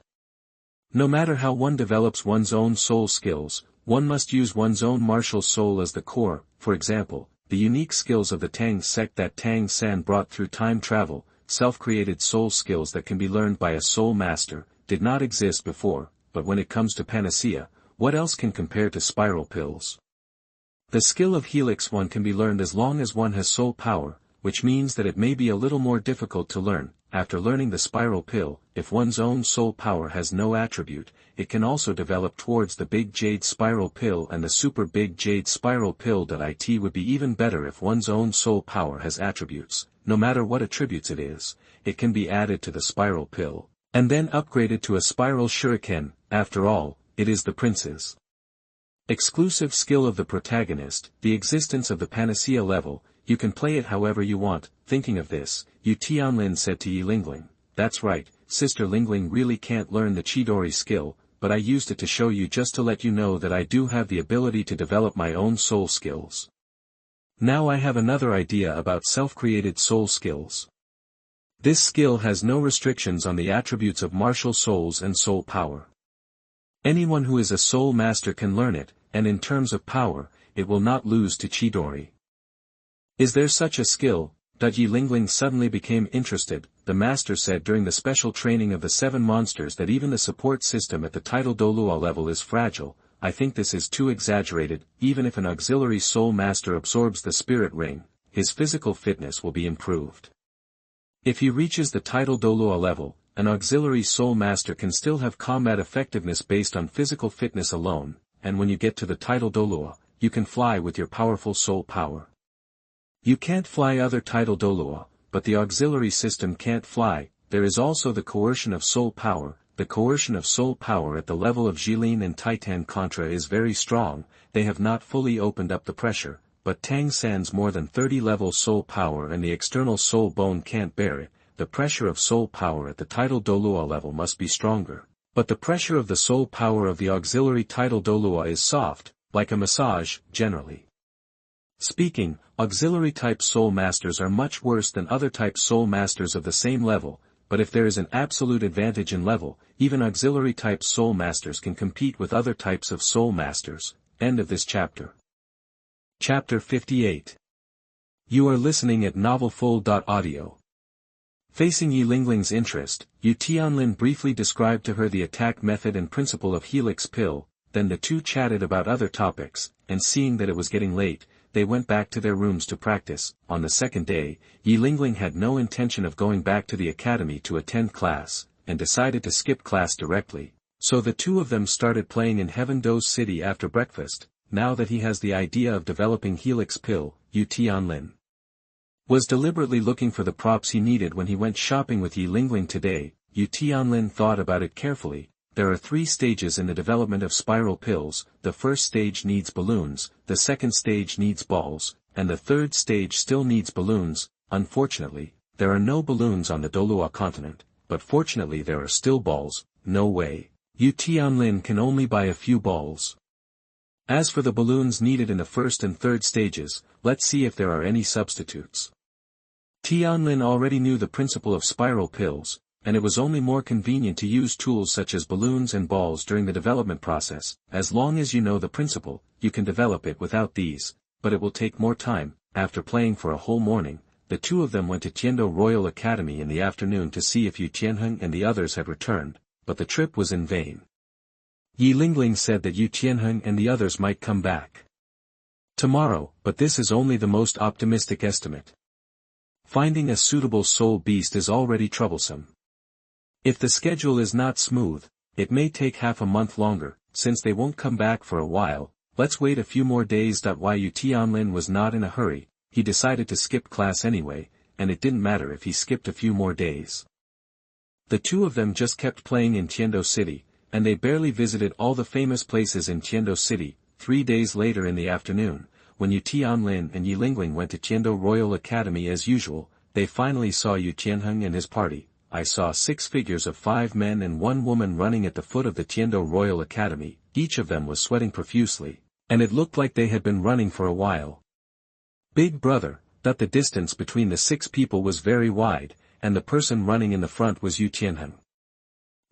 S1: No matter how one develops one's own soul skills, one must use one's own martial soul as the core. For example, the unique skills of the Tang sect that Tang San brought through time travel, self-created soul skills that can be learned by a soul master, did not exist before, but when it comes to panacea, what else can compare to spiral pills? The skill of Helix one can be learned as long as one has soul power, which means that it may be a little more difficult to learn. After learning the spiral pill, if one's own soul power has no attribute, it can also develop towards the Big Jade Spiral Pill and the Super Big Jade Spiral Pill. It would be even better if one's own soul power has attributes. No matter what attributes it is, it can be added to the spiral pill, and then upgraded to a spiral shuriken. After all, it is the prince's exclusive skill of the protagonist, the existence of the panacea level. You can play it however you want. Thinking of this, Yu Tianlin said to Yi Lingling, that's right, Sister Lingling really can't learn the Chidori skill, but I used it to show you just to let you know that I do have the ability to develop my own soul skills. Now I have another idea about self-created soul skills. This skill has no restrictions on the attributes of martial souls and soul power. Anyone who is a soul master can learn it, and in terms of power, it will not lose to Chidori. Is there such a skill? Yi Lingling suddenly became interested. The master said during the special training of the 7 monsters that even the support system at the title Douluo level is fragile. I think this is too exaggerated. Even if an auxiliary soul master absorbs the spirit ring, his physical fitness will be improved. If he reaches the title Douluo level, an auxiliary soul master can still have combat effectiveness based on physical fitness alone, and when you get to the title Douluo, you can fly with your powerful soul power. You can't fly other title Douluo, but the auxiliary system can't fly. There is also the coercion of soul power. The coercion of soul power at the level of Jilin and Titan Contra is very strong. They have not fully opened up the pressure, but Tang San's more than 30 level soul power and the external soul bone can't bear it. The pressure of soul power at the title Douluo level must be stronger, but the pressure of the soul power of the auxiliary title Douluo is soft, like a massage. Generally speaking, auxiliary type soul masters are much worse than other type soul masters of the same level, but if there is an absolute advantage in level, even auxiliary type soul masters can compete with other types of soul masters. End of this chapter. Chapter 58. You are listening at novelfull.audio. Facing Yi Lingling's interest, Yu Tianlin briefly described to her the attack method and principle of Helix Pill, then the two chatted about other topics, and seeing that it was getting late, they went back to their rooms to practice. On the second day, Yi Lingling had no intention of going back to the academy to attend class, and decided to skip class directly. So the two of them started playing in Heaven Do's city after breakfast. Now that he has the idea of developing Helix Pill, Yu Tianlin was deliberately looking for the props he needed when he went shopping with Lingling today. Yu Tianlin thought about it carefully. There are 3 stages in the development of spiral pills. The first stage needs balloons, the second stage needs balls, and the third stage still needs balloons. Unfortunately, there are no balloons on the Douluo Continent, but fortunately there are still balls. No way. Yu Tianlin can only buy a few balls. As for the balloons needed in the first and third stages, let's see if there are any substitutes. Tianlin already knew the principle of spiral pills, and it was only more convenient to use tools such as balloons and balls during the development process. As long as you know the principle, you can develop it without these, but it will take more time. After playing for a whole morning, the two of them went to Tiando Royal Academy in the afternoon to see if Yu Tianheng and the others had returned, but the trip was in vain. Lingling said that Yu Tianheng and the others might come back tomorrow, but this is only the most optimistic estimate. Finding a suitable soul beast is already troublesome. If the schedule is not smooth, it may take half a month longer. Since they won't come back for a while, let's wait a few more days. While Yu Tianlin was not in a hurry, he decided to skip class anyway, and it didn't matter if he skipped a few more days. The two of them just kept playing in Tiando City, and they barely visited all the famous places in Tiando City. 3 days later in the afternoon, when Yu Tianlin and Lingling went to Tiando Royal Academy as usual, they finally saw Yu Tianheng and his party. I saw 6 figures of 5 men and 1 woman running at the foot of the Tiando Royal Academy. Each of them was sweating profusely, and it looked like they had been running for a while. Big brother, that the distance between the 6 people was very wide, and the person running in the front was Yu Tianheng.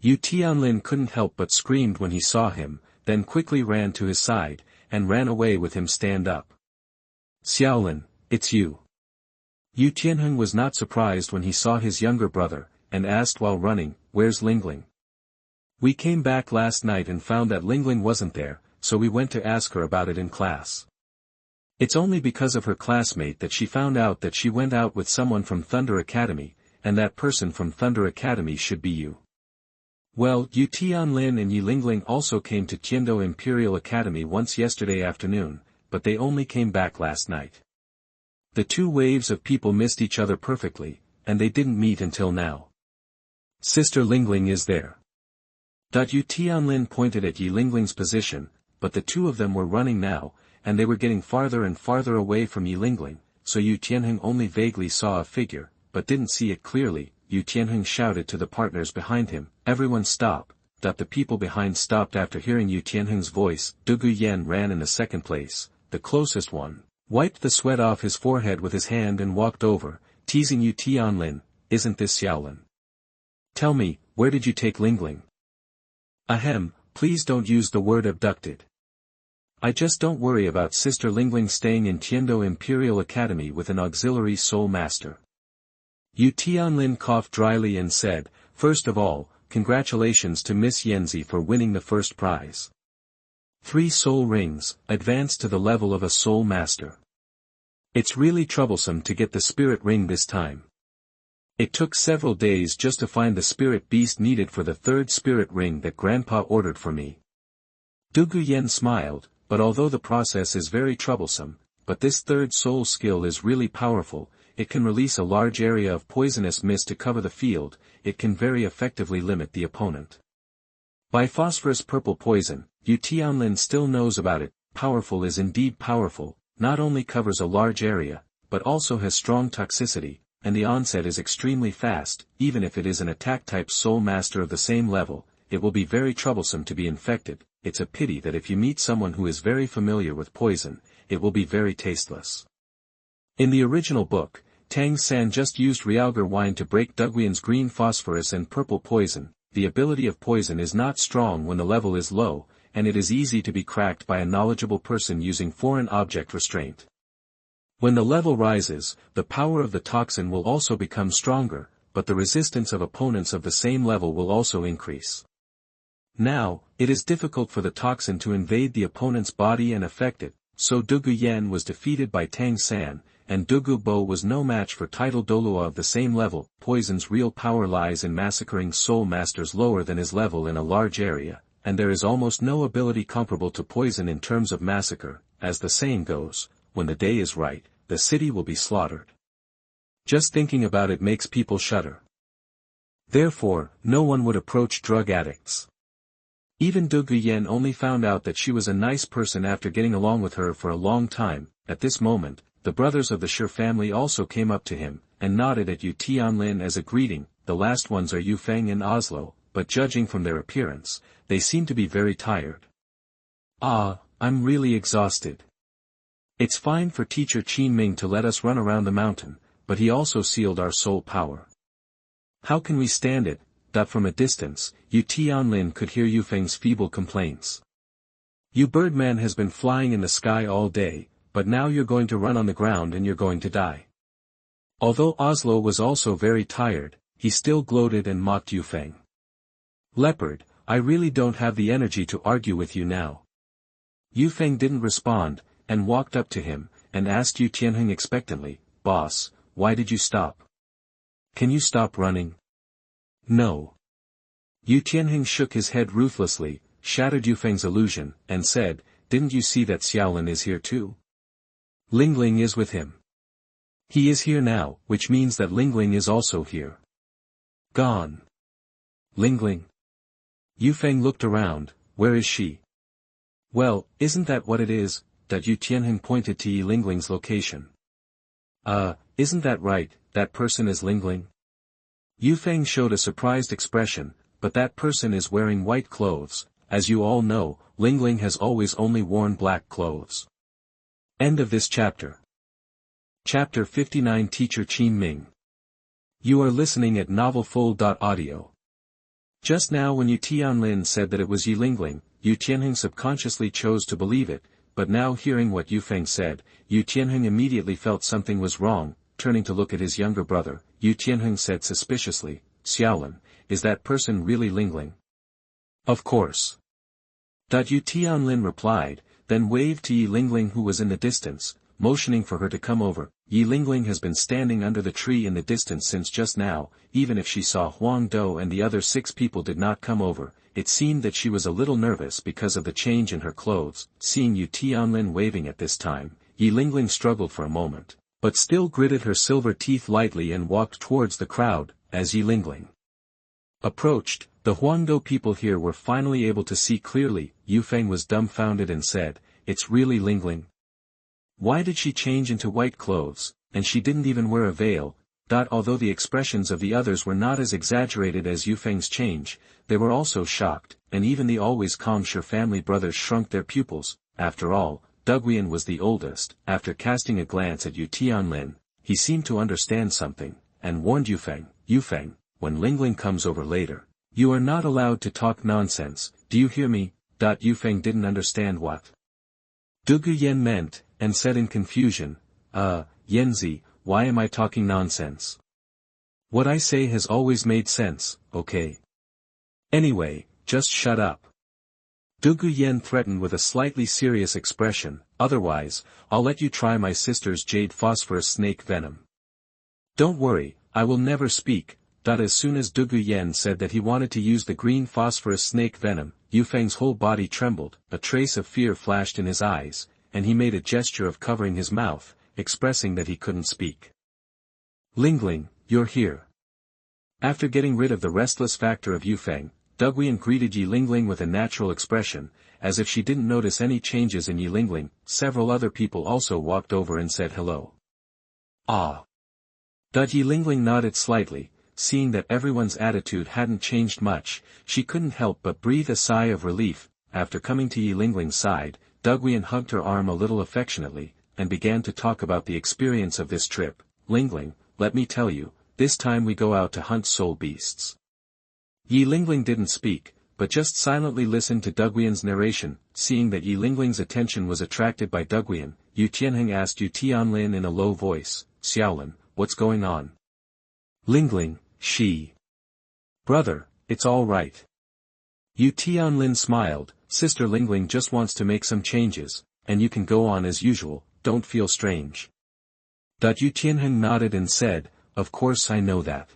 S1: Yu Tianlin couldn't help but screamed when he saw him, then quickly ran to his side, and ran away with him. Stand up. Xiaolin, it's you. Yu Tianheng was not surprised when he saw his younger brother, and asked while running, where's Lingling? We came back last night and found that Lingling wasn't there, so we went to ask her about it in class. It's only because of her classmate that she found out that she went out with someone from Thunder Academy, and that person from Thunder Academy should be you. Well, Yu Tianlin and Lingling also came to Tiando Imperial Academy once yesterday afternoon, but they only came back last night. The 2 waves of people missed each other perfectly, and they didn't meet until now. Sister Lingling is there. Yu Tianlin pointed at Lingling's position, but the 2 of them were running now, and they were getting farther and farther away from Lingling, so Yu Tianheng only vaguely saw a figure, but didn't see it clearly. Yu Tianheng shouted to the partners behind him, everyone stop. The people behind stopped after hearing Yu Tianheng's voice. Dugu Yan ran in the second place, the closest one, wiped the sweat off his forehead with his hand and walked over, teasing Yu Tianlin, isn't this Xiaolin? Tell me, where did you take Lingling? Ahem, please don't use the word abducted. I just don't worry about Sister Lingling staying in Tiando Imperial Academy with an auxiliary soul master. Yu Tianlin coughed dryly and said, first of all, congratulations to Miss Yanzi for winning the first prize. 3 soul rings, advanced to the level of a soul master. It's really troublesome to get the spirit ring this time. It took several days just to find the spirit beast needed for the 3rd spirit ring that Grandpa ordered for me. Dugu Yen smiled, but although the process is very troublesome, but this 3rd soul skill is really powerful. It can release a large area of poisonous mist to cover the field. It can very effectively limit the opponent. By phosphorus purple poison, Yu Tianlin still knows about it. Powerful is indeed powerful, not only covers a large area, but also has strong toxicity, and the onset is extremely fast. Even if it is an attack-type soul master of the same level, it will be very troublesome to be infected. It's a pity that if you meet someone who is very familiar with poison, it will be very tasteless. In the original book, Tang San just used Realgar wine to break Duguian's green phosphorus and purple poison. The ability of poison is not strong when the level is low, and it is easy to be cracked by a knowledgeable person using foreign object restraint. When the level rises, the power of the toxin will also become stronger, but the resistance of opponents of the same level will also increase. Now, it is difficult for the toxin to invade the opponent's body and affect it, so Dugu Yan was defeated by Tang San, and Douluo was no match for title Douluo of the same level. Poison's real power lies in massacring soul masters lower than his level in a large area, and there is almost no ability comparable to poison in terms of massacre. As the saying goes, when the day is right, the city will be slaughtered. Just thinking about it makes people shudder. Therefore, no one would approach drug addicts. Even Douluo only found out that she was a nice person after getting along with her for a long time. At this moment, the brothers of the Shi family also came up to him, and nodded at Yu Tianlin as a greeting. The last ones are Yu Feng and Oslo, but judging from their appearance, they seem to be very tired. Ah, I'm really exhausted. It's fine for teacher Qin Ming to let us run around the mountain, but he also sealed our soul power. How can we stand it? That from a distance, Yu Tianlin could hear Yu Feng's feeble complaints. You birdman has been flying in the sky all day, but now you're going to run on the ground and you're going to die. Although Oslo was also very tired, he still gloated and mocked Yu Feng. Leopard, I really don't have the energy to argue with you now. Yu Feng didn't respond, and walked up to him, and asked Yu Tianlin expectantly, Boss, why did you stop? Can you stop running? No. Yu Tianlin shook his head ruthlessly, shattered Yu Feng's illusion, and said, Didn't you see that Xiaolin is here too? Lingling is with him. He is here now, which means that Lingling is also here. Gone. Lingling? Yu Feng looked around. Where is she? Well, isn't that what it is? That Yu Tianlin pointed to Yi Lingling's location. Isn't that right? That person is Lingling? Yu Feng showed a surprised expression, but that person is wearing white clothes. As you all know, Lingling has always only worn black clothes. End of this chapter. Chapter 59 Teacher Qin Ming. You are listening at novelfull.audio. Just now when Yu Tianlin said that it was Yi Lingling, Yu Tianlin subconsciously chose to believe it, but now hearing what Yu Feng said, Yu Tianlin immediately felt something was wrong. Turning to look at his younger brother, Yu Tianlin said suspiciously, Xiaolin, is that person really Lingling? Of course. Yu Tianlin replied, then waved to Yi Lingling who was in the distance, motioning for her to come over. Yi Lingling has been standing under the tree in the distance since just now. Even if she saw Huang Do and the other 6 people did not come over, it seemed that she was a little nervous because of the change in her clothes. Seeing Yu Tianlin waving at this time, Yi Lingling struggled for a moment, but still gritted her silver teeth lightly and walked towards the crowd. As Yi Lingling approached, the Huangdo people here were finally able to see clearly. Yu Feng was dumbfounded and said, It's really Lingling? Why did she change into white clothes, and she didn't even wear a veil? Although the expressions of the others were not as exaggerated as Yu Feng's change, they were also shocked, and even the always calm Shi family brothers shrunk their pupils. After all, Douluo was the oldest. After casting a glance at Yu Tianlin, he seemed to understand something, and warned Yu Feng, when Lingling comes over later, you are not allowed to talk nonsense, do you hear me? Yu Feng didn't understand what Douluo meant, and said in confusion, Yanzi, why am I talking nonsense? What I say has always made sense, okay? Anyway, just shut up. Douluo threatened with a slightly serious expression, otherwise, I'll let you try my sister's jade phosphorus snake venom. Don't worry, I will never speak. As soon as Douluo said that he wanted to use the green phosphorus snake venom, Yu Feng's whole body trembled, a trace of fear flashed in his eyes, and he made a gesture of covering his mouth, expressing that he couldn't speak. Lingling, you're here. After getting rid of the restless factor of Yu Feng, Douluo greeted Yi Lingling with a natural expression, as if she didn't notice any changes in Yi Lingling. Several other people also walked over and said hello. Ah. Yi Lingling nodded slightly. Seeing that everyone's attitude hadn't changed much, she couldn't help but breathe a sigh of relief. After coming to Yi Lingling's side, Douluo hugged her arm a little affectionately, and began to talk about the experience of this trip. Lingling, let me tell you, this time we go out to hunt soul beasts. Yi Lingling didn't speak, but just silently listened to Douluo's narration. Seeing that Yi Lingling's attention was attracted by Douluo, Yu Tianlin asked Yu Tianlin in a low voice, Xiaolin, what's going on? Lingling, she. Brother, it's all right. Yu Tianlin smiled, Sister Lingling just wants to make some changes, and you can go on as usual, don't feel strange. Yu Tianlin nodded and said, "Of course I know that."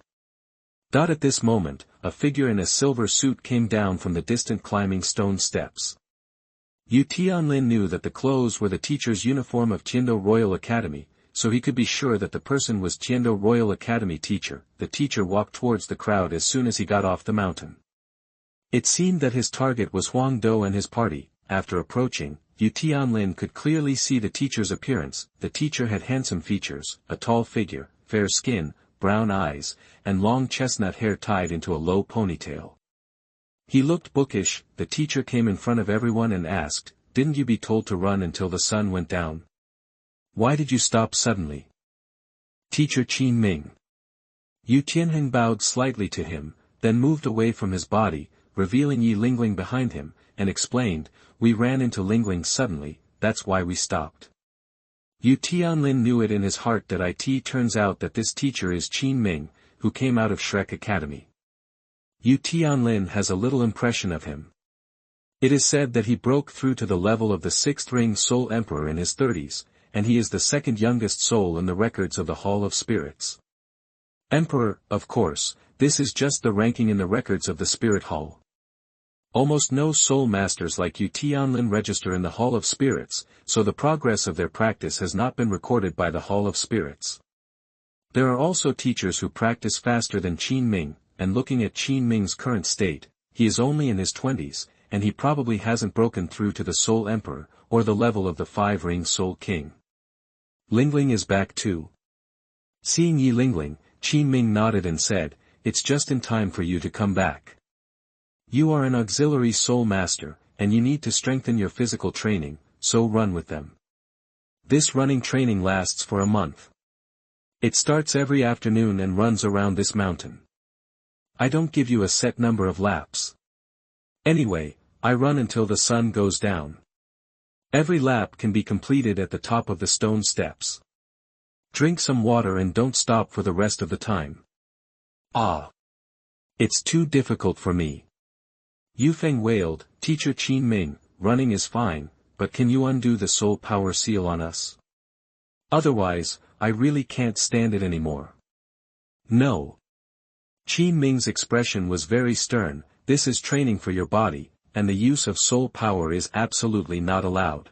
S1: At this moment, a figure in a silver suit came down from the distant climbing stone steps. Yu Tianlin knew that the clothes were the teacher's uniform of Tiando Royal Academy, so he could be sure that the person was Tiando Royal Academy teacher. The teacher walked towards the crowd as soon as he got off the mountain. It seemed that his target was Huang Do and his party. After approaching, Yu Tianlin could clearly see the teacher's appearance. The teacher had handsome features, a tall figure, fair skin, brown eyes, and long chestnut hair tied into a low ponytail. He looked bookish. The teacher came in front of everyone and asked, "Didn't you be told to run until the sun went down? Why did you stop suddenly?" "Teacher Qin Ming." Yu Tianlin bowed slightly to him, then moved away from his body, revealing Yi Lingling behind him, and explained, "We ran into Lingling suddenly, that's why we stopped." Yu Tianlin knew it in his heart that it turns out that this teacher is Qin Ming, who came out of Shrek Academy. Yu Tianlin has a little impression of him. It is said that he broke through to the level of the 6th ring Soul Emperor in his 30s, and he is the second youngest soul in the records of the Hall of Spirits. Emperor, of course, this is just the ranking in the records of the Spirit Hall. Almost no soul masters like Yu Tianlin register in the Hall of Spirits, so the progress of their practice has not been recorded by the Hall of Spirits. There are also teachers who practice faster than Qin Ming, and looking at Qin Ming's current state, he is only in his 20s, and he probably hasn't broken through to the Soul Emperor, or the level of the 5-ring Soul King. Lingling is back too. Seeing Yi Lingling, Qin Ming nodded and said, "It's just in time for you to come back. You are an auxiliary soul master, and you need to strengthen your physical training, so run with them. This running training lasts for a month. It starts every afternoon and runs around this mountain. I don't give you a set number of laps. Anyway, I run until the sun goes down. Every lap can be completed at the top of the stone steps. Drink some water and don't stop for the rest of the time." "Ah. It's too difficult for me." Yu Feng wailed, "Teacher Qin Ming, running is fine, but can you undo the soul power seal on us? Otherwise, I really can't stand it anymore." "No." Qin Ming's expression was very stern. "This is training for your body, and the use of soul power is absolutely not allowed.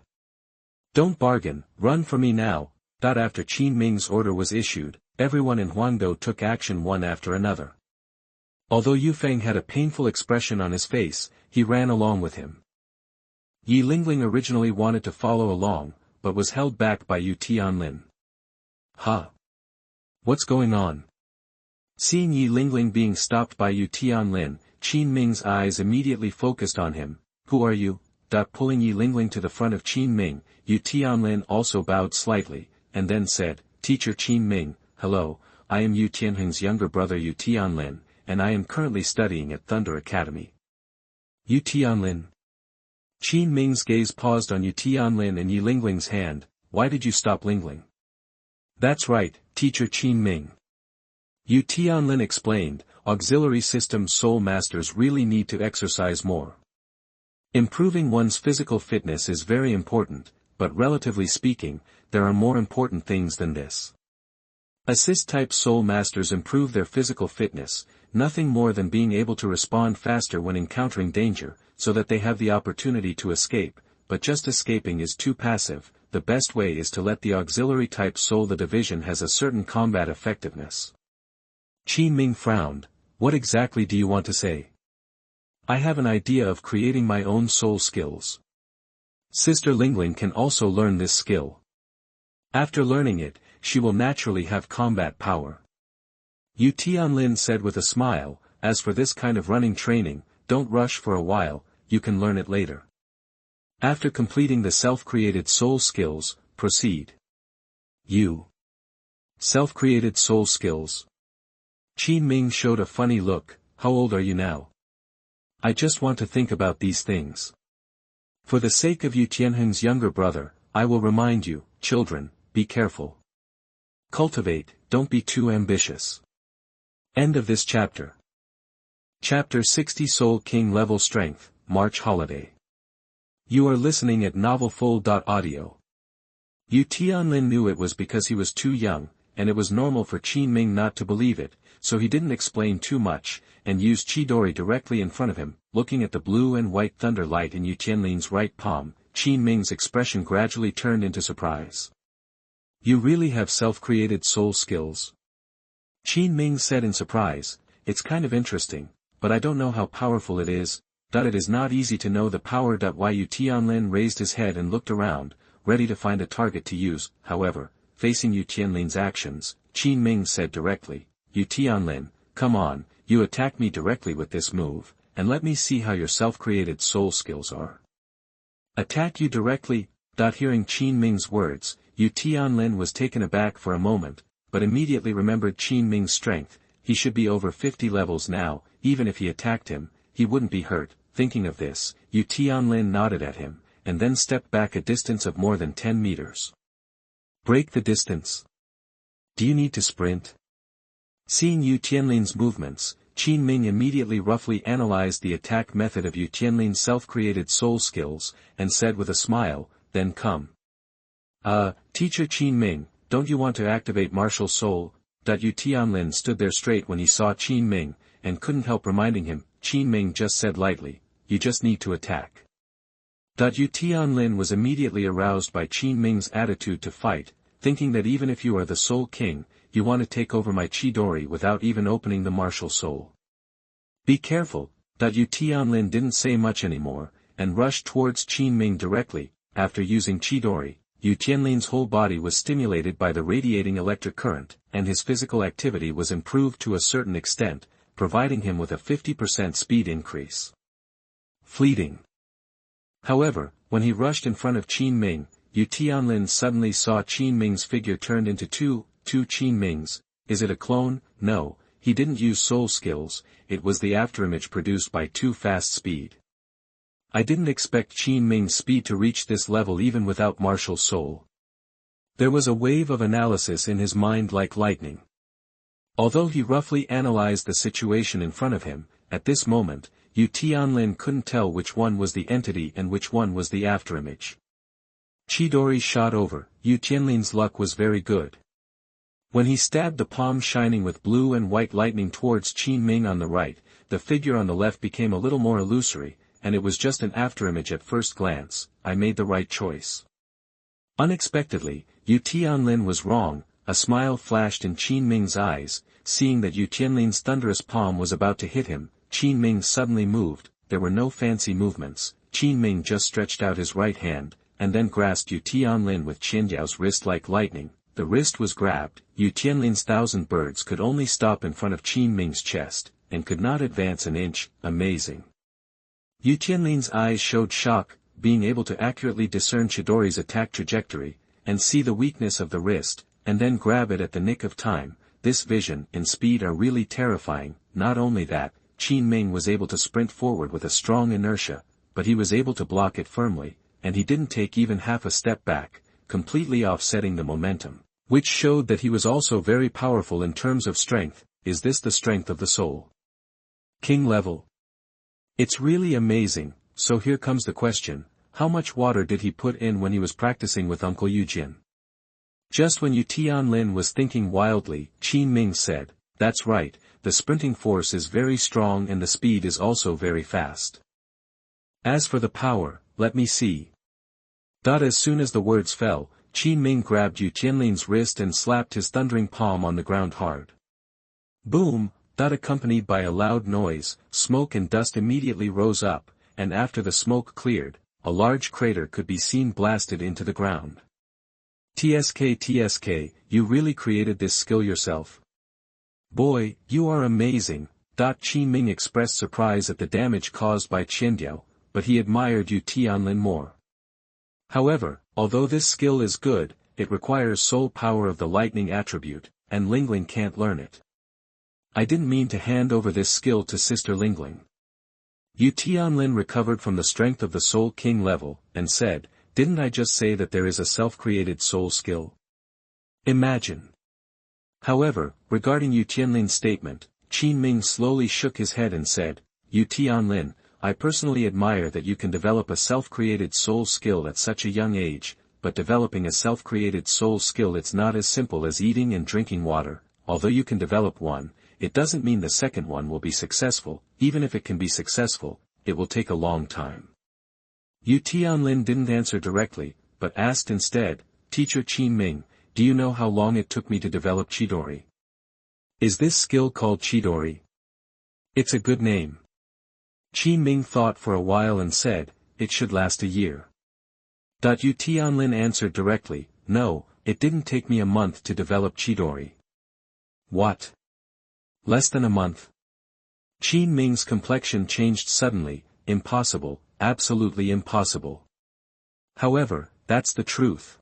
S1: Don't bargain, run for me now." After Qin Ming's order was issued, everyone in Huangdo took action one after another. Although Yu Feng had a painful expression on his face, he ran along with him. Yi Lingling originally wanted to follow along, but was held back by Yu Tianlin. "Huh? What's going on?" Seeing Yi Lingling being stopped by Yu Tianlin, Qin Ming's eyes immediately focused on him. "Who are you?" Pulling Yi Lingling to the front of Qin Ming, Yu Tianlin also bowed slightly, and then said, "Teacher Qin Ming, hello, I am Yu Tianling's younger brother Yu Tianlin, and I am currently studying at Thunder Academy." "Yu Tianlin?" Qin Ming's gaze paused on Yu Tianlin and Yi Lingling's hand. "Why did you stop Lingling?" "That's right, Teacher Qin Ming." Yu Tianlin explained, "Auxiliary system soul masters really need to exercise more. Improving one's physical fitness is very important, but relatively speaking, there are more important things than this. Assist-type soul masters improve their physical fitness, nothing more than being able to respond faster when encountering danger, so that they have the opportunity to escape, but just escaping is too passive. The best way is to let the auxiliary-type soul. The division has a certain combat effectiveness." Qin Ming frowned. "What exactly do you want to say?" "I have an idea of creating my own soul skills. Sister Lingling can also learn this skill. After learning it, she will naturally have combat power." Yu Tianlin said with a smile, "As for this kind of running training, don't rush for a while, you can learn it later. After completing the self-created soul skills, proceed." "You? Self-created soul skills?" Qin Ming showed a funny look. "How old are you now?" "I just want to think about these things. For the sake of Yu Tianling's younger brother, I will remind you, children, be careful. Cultivate, don't be too ambitious." End of this chapter. Chapter 60 Soul King Level Strength, March Holiday. You are listening at novelfull.audio. Yu Tianlin knew it was because he was too young, and it was normal for Qin Ming not to believe it, so he didn't explain too much, and used Chidori directly in front of him. Looking at the blue and white thunder light in Yu Tianlin's right palm, Qin Ming's expression gradually turned into surprise. You really have self-created soul skills? Qin Ming said in surprise. It's kind of interesting, but I don't know how powerful it is. It is not easy to know the power. Yu Tianlin raised his head and looked around, ready to find a target to use. However, facing Yu Tianlin's actions, Qin Ming said directly, Yu Tianlin, come on, you attack me directly with this move, and let me see how your self-created soul skills are. Attack you directly? Hearing Qin Ming's words, Yu Tianlin was taken aback for a moment, but immediately remembered Qin Ming's strength. He should be over 50 levels now. Even if he attacked him, he wouldn't be hurt. Thinking of this, Yu Tianlin nodded at him, and then stepped back a distance of more than 10 meters. Break the distance. Do you need to sprint? Seeing Yu Tianlin's movements, Qin Ming immediately roughly analyzed the attack method of Yu Tianlin's self-created soul skills, and said with a smile, then come. Teacher Qin Ming, don't you want to activate martial soul? Yu Tianlin stood there straight when he saw Qin Ming, and couldn't help reminding him. Qin Ming just said lightly, you just need to attack. Yu Tianlin was immediately aroused by Qin Ming's attitude to fight, thinking that even if you are the Soul King, you want to take over my Chidori without even opening the martial soul. Be careful. Yu Tianlin didn't say much anymore, and rushed towards Qin Ming directly. After using Chidori, Yu Tianlin's whole body was stimulated by the radiating electric current, and his physical activity was improved to a certain extent, providing him with a 50% speed increase. Fleeting. However, when he rushed in front of Qin Ming, Yu Tianlin suddenly saw Qin Ming's figure turned into two Qin Mings. Is it a clone? No, he didn't use soul skills, it was the afterimage produced by too fast speed. I didn't expect Qin Ming's speed to reach this level even without martial soul. There was a wave of analysis in his mind like lightning. Although he roughly analyzed the situation in front of him, at this moment, Yu Tianlin couldn't tell which one was the entity and which one was the afterimage. Chidori shot over. Yu Tianlin's luck was very good. When he stabbed the palm shining with blue and white lightning towards Qin Ming on the right, the figure on the left became a little more illusory, and it was just an afterimage at first glance. I made the right choice. Unexpectedly, Yu Tianlin was wrong. A smile flashed in Qin Ming's eyes, seeing that Yu Tianlin's thunderous palm was about to hit him. Qin Ming suddenly moved. There were no fancy movements. Qin Ming just stretched out his right hand, and then grasped Yu Tianlin with Qianyao's wrist like lightning. The wrist was grabbed. Yu Tianlin's 1,000 birds could only stop in front of Qin Ming's chest, and could not advance an inch. Amazing. Yu Tianlin's eyes showed shock, being able to accurately discern Chidori's attack trajectory, and see the weakness of the wrist, and then grab it at the nick of time. This vision and speed are really terrifying. Not only that, Qin Ming was able to sprint forward with a strong inertia, but he was able to block it firmly, and he didn't take even half a step back, completely offsetting the momentum, which showed that he was also very powerful in terms of strength. Is this the strength of the soul king level? It's really amazing. So here comes the question, how much water did he put in when he was practicing with Uncle Eugene? Just when Yu Tianlin was thinking wildly, Qin Ming said, that's right, the sprinting force is very strong and the speed is also very fast. As for the power, let me see. As soon as the words fell, Qin Ming grabbed Yu Tianlin's wrist and slapped his thundering palm on the ground hard. Boom! Accompanied by a loud noise, smoke and dust immediately rose up, and after the smoke cleared, a large crater could be seen blasted into the ground. TSK, you really created this skill yourself? Boy, you are amazing. Qin Ming expressed surprise at the damage caused by Qiandiao, but he admired Yu Tianlin more. However, although this skill is good, it requires soul power of the lightning attribute, and Lingling can't learn it. I didn't mean to hand over this skill to Sister Lingling. Yu Tianlin recovered from the strength of the Soul King level, and said, didn't I just say that there is a self-created soul skill? Imagine. However, regarding Yu Tianlin's statement, Qin Ming slowly shook his head and said, Yu Tianlin, I personally admire that you can develop a self-created soul skill at such a young age. but developing a self-created soul skill it's not as simple as eating and drinking water. Although you can develop one, it doesn't mean the second one will be successful. Even if it can be successful, it will take a long time. Yu Tianlin didn't answer directly, but asked instead, Teacher Qin Ming, do you know how long it took me to develop Chidori? Is this skill called Chidori? It's a good name. Qin Ming thought for a while and said, it should last a year. Yu Tianlin answered directly, no, it didn't take me a month to develop Chidori. What? Less than a month? Qin Ming's complexion changed suddenly. Impossible, absolutely impossible. However, that's the truth.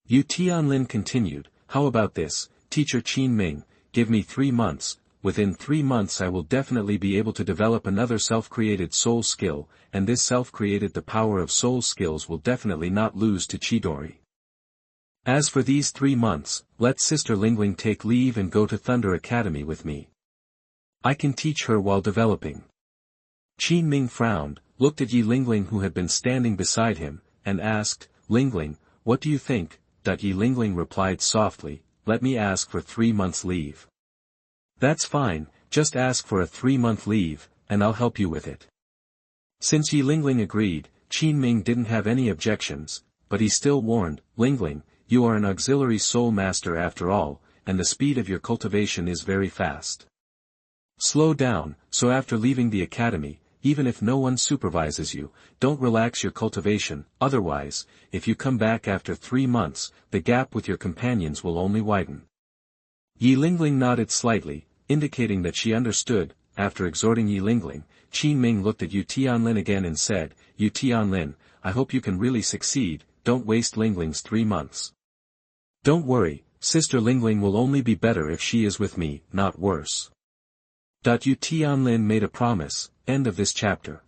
S1: Yu Tianlin continued, how about this, Teacher Qin Ming, give me 3 months, within 3 months I will definitely be able to develop another self-created soul skill, and this self-created the power of soul skills will definitely not lose to Chidori. As for these 3 months, let Sister Lingling take leave and go to Thunder Academy with me. I can teach her while developing. Qin Ming frowned, looked at Yi Lingling who had been standing beside him, and asked, Lingling, what do you think? Yi Lingling replied softly, let me ask for 3 months leave. That's fine, just ask for a 3-month leave, and I'll help you with it. Since Yi Lingling agreed, Qin Ming didn't have any objections, but he still warned, Lingling, you are an auxiliary soul master after all, and the speed of your cultivation is very fast. Slow down, so after leaving the academy, even if no one supervises you, don't relax your cultivation, otherwise, if you come back after 3 months, the gap with your companions will only widen. Yi Lingling nodded slightly, indicating that she understood. After exhorting Yi Lingling, Qin Ming looked at Yu Tianlin again and said, Yu Tianlin, I hope you can really succeed, don't waste Lingling's 3 months. Don't worry, Sister Lingling will only be better if she is with me, not worse. Yu Tianlin made a promise. End of this chapter.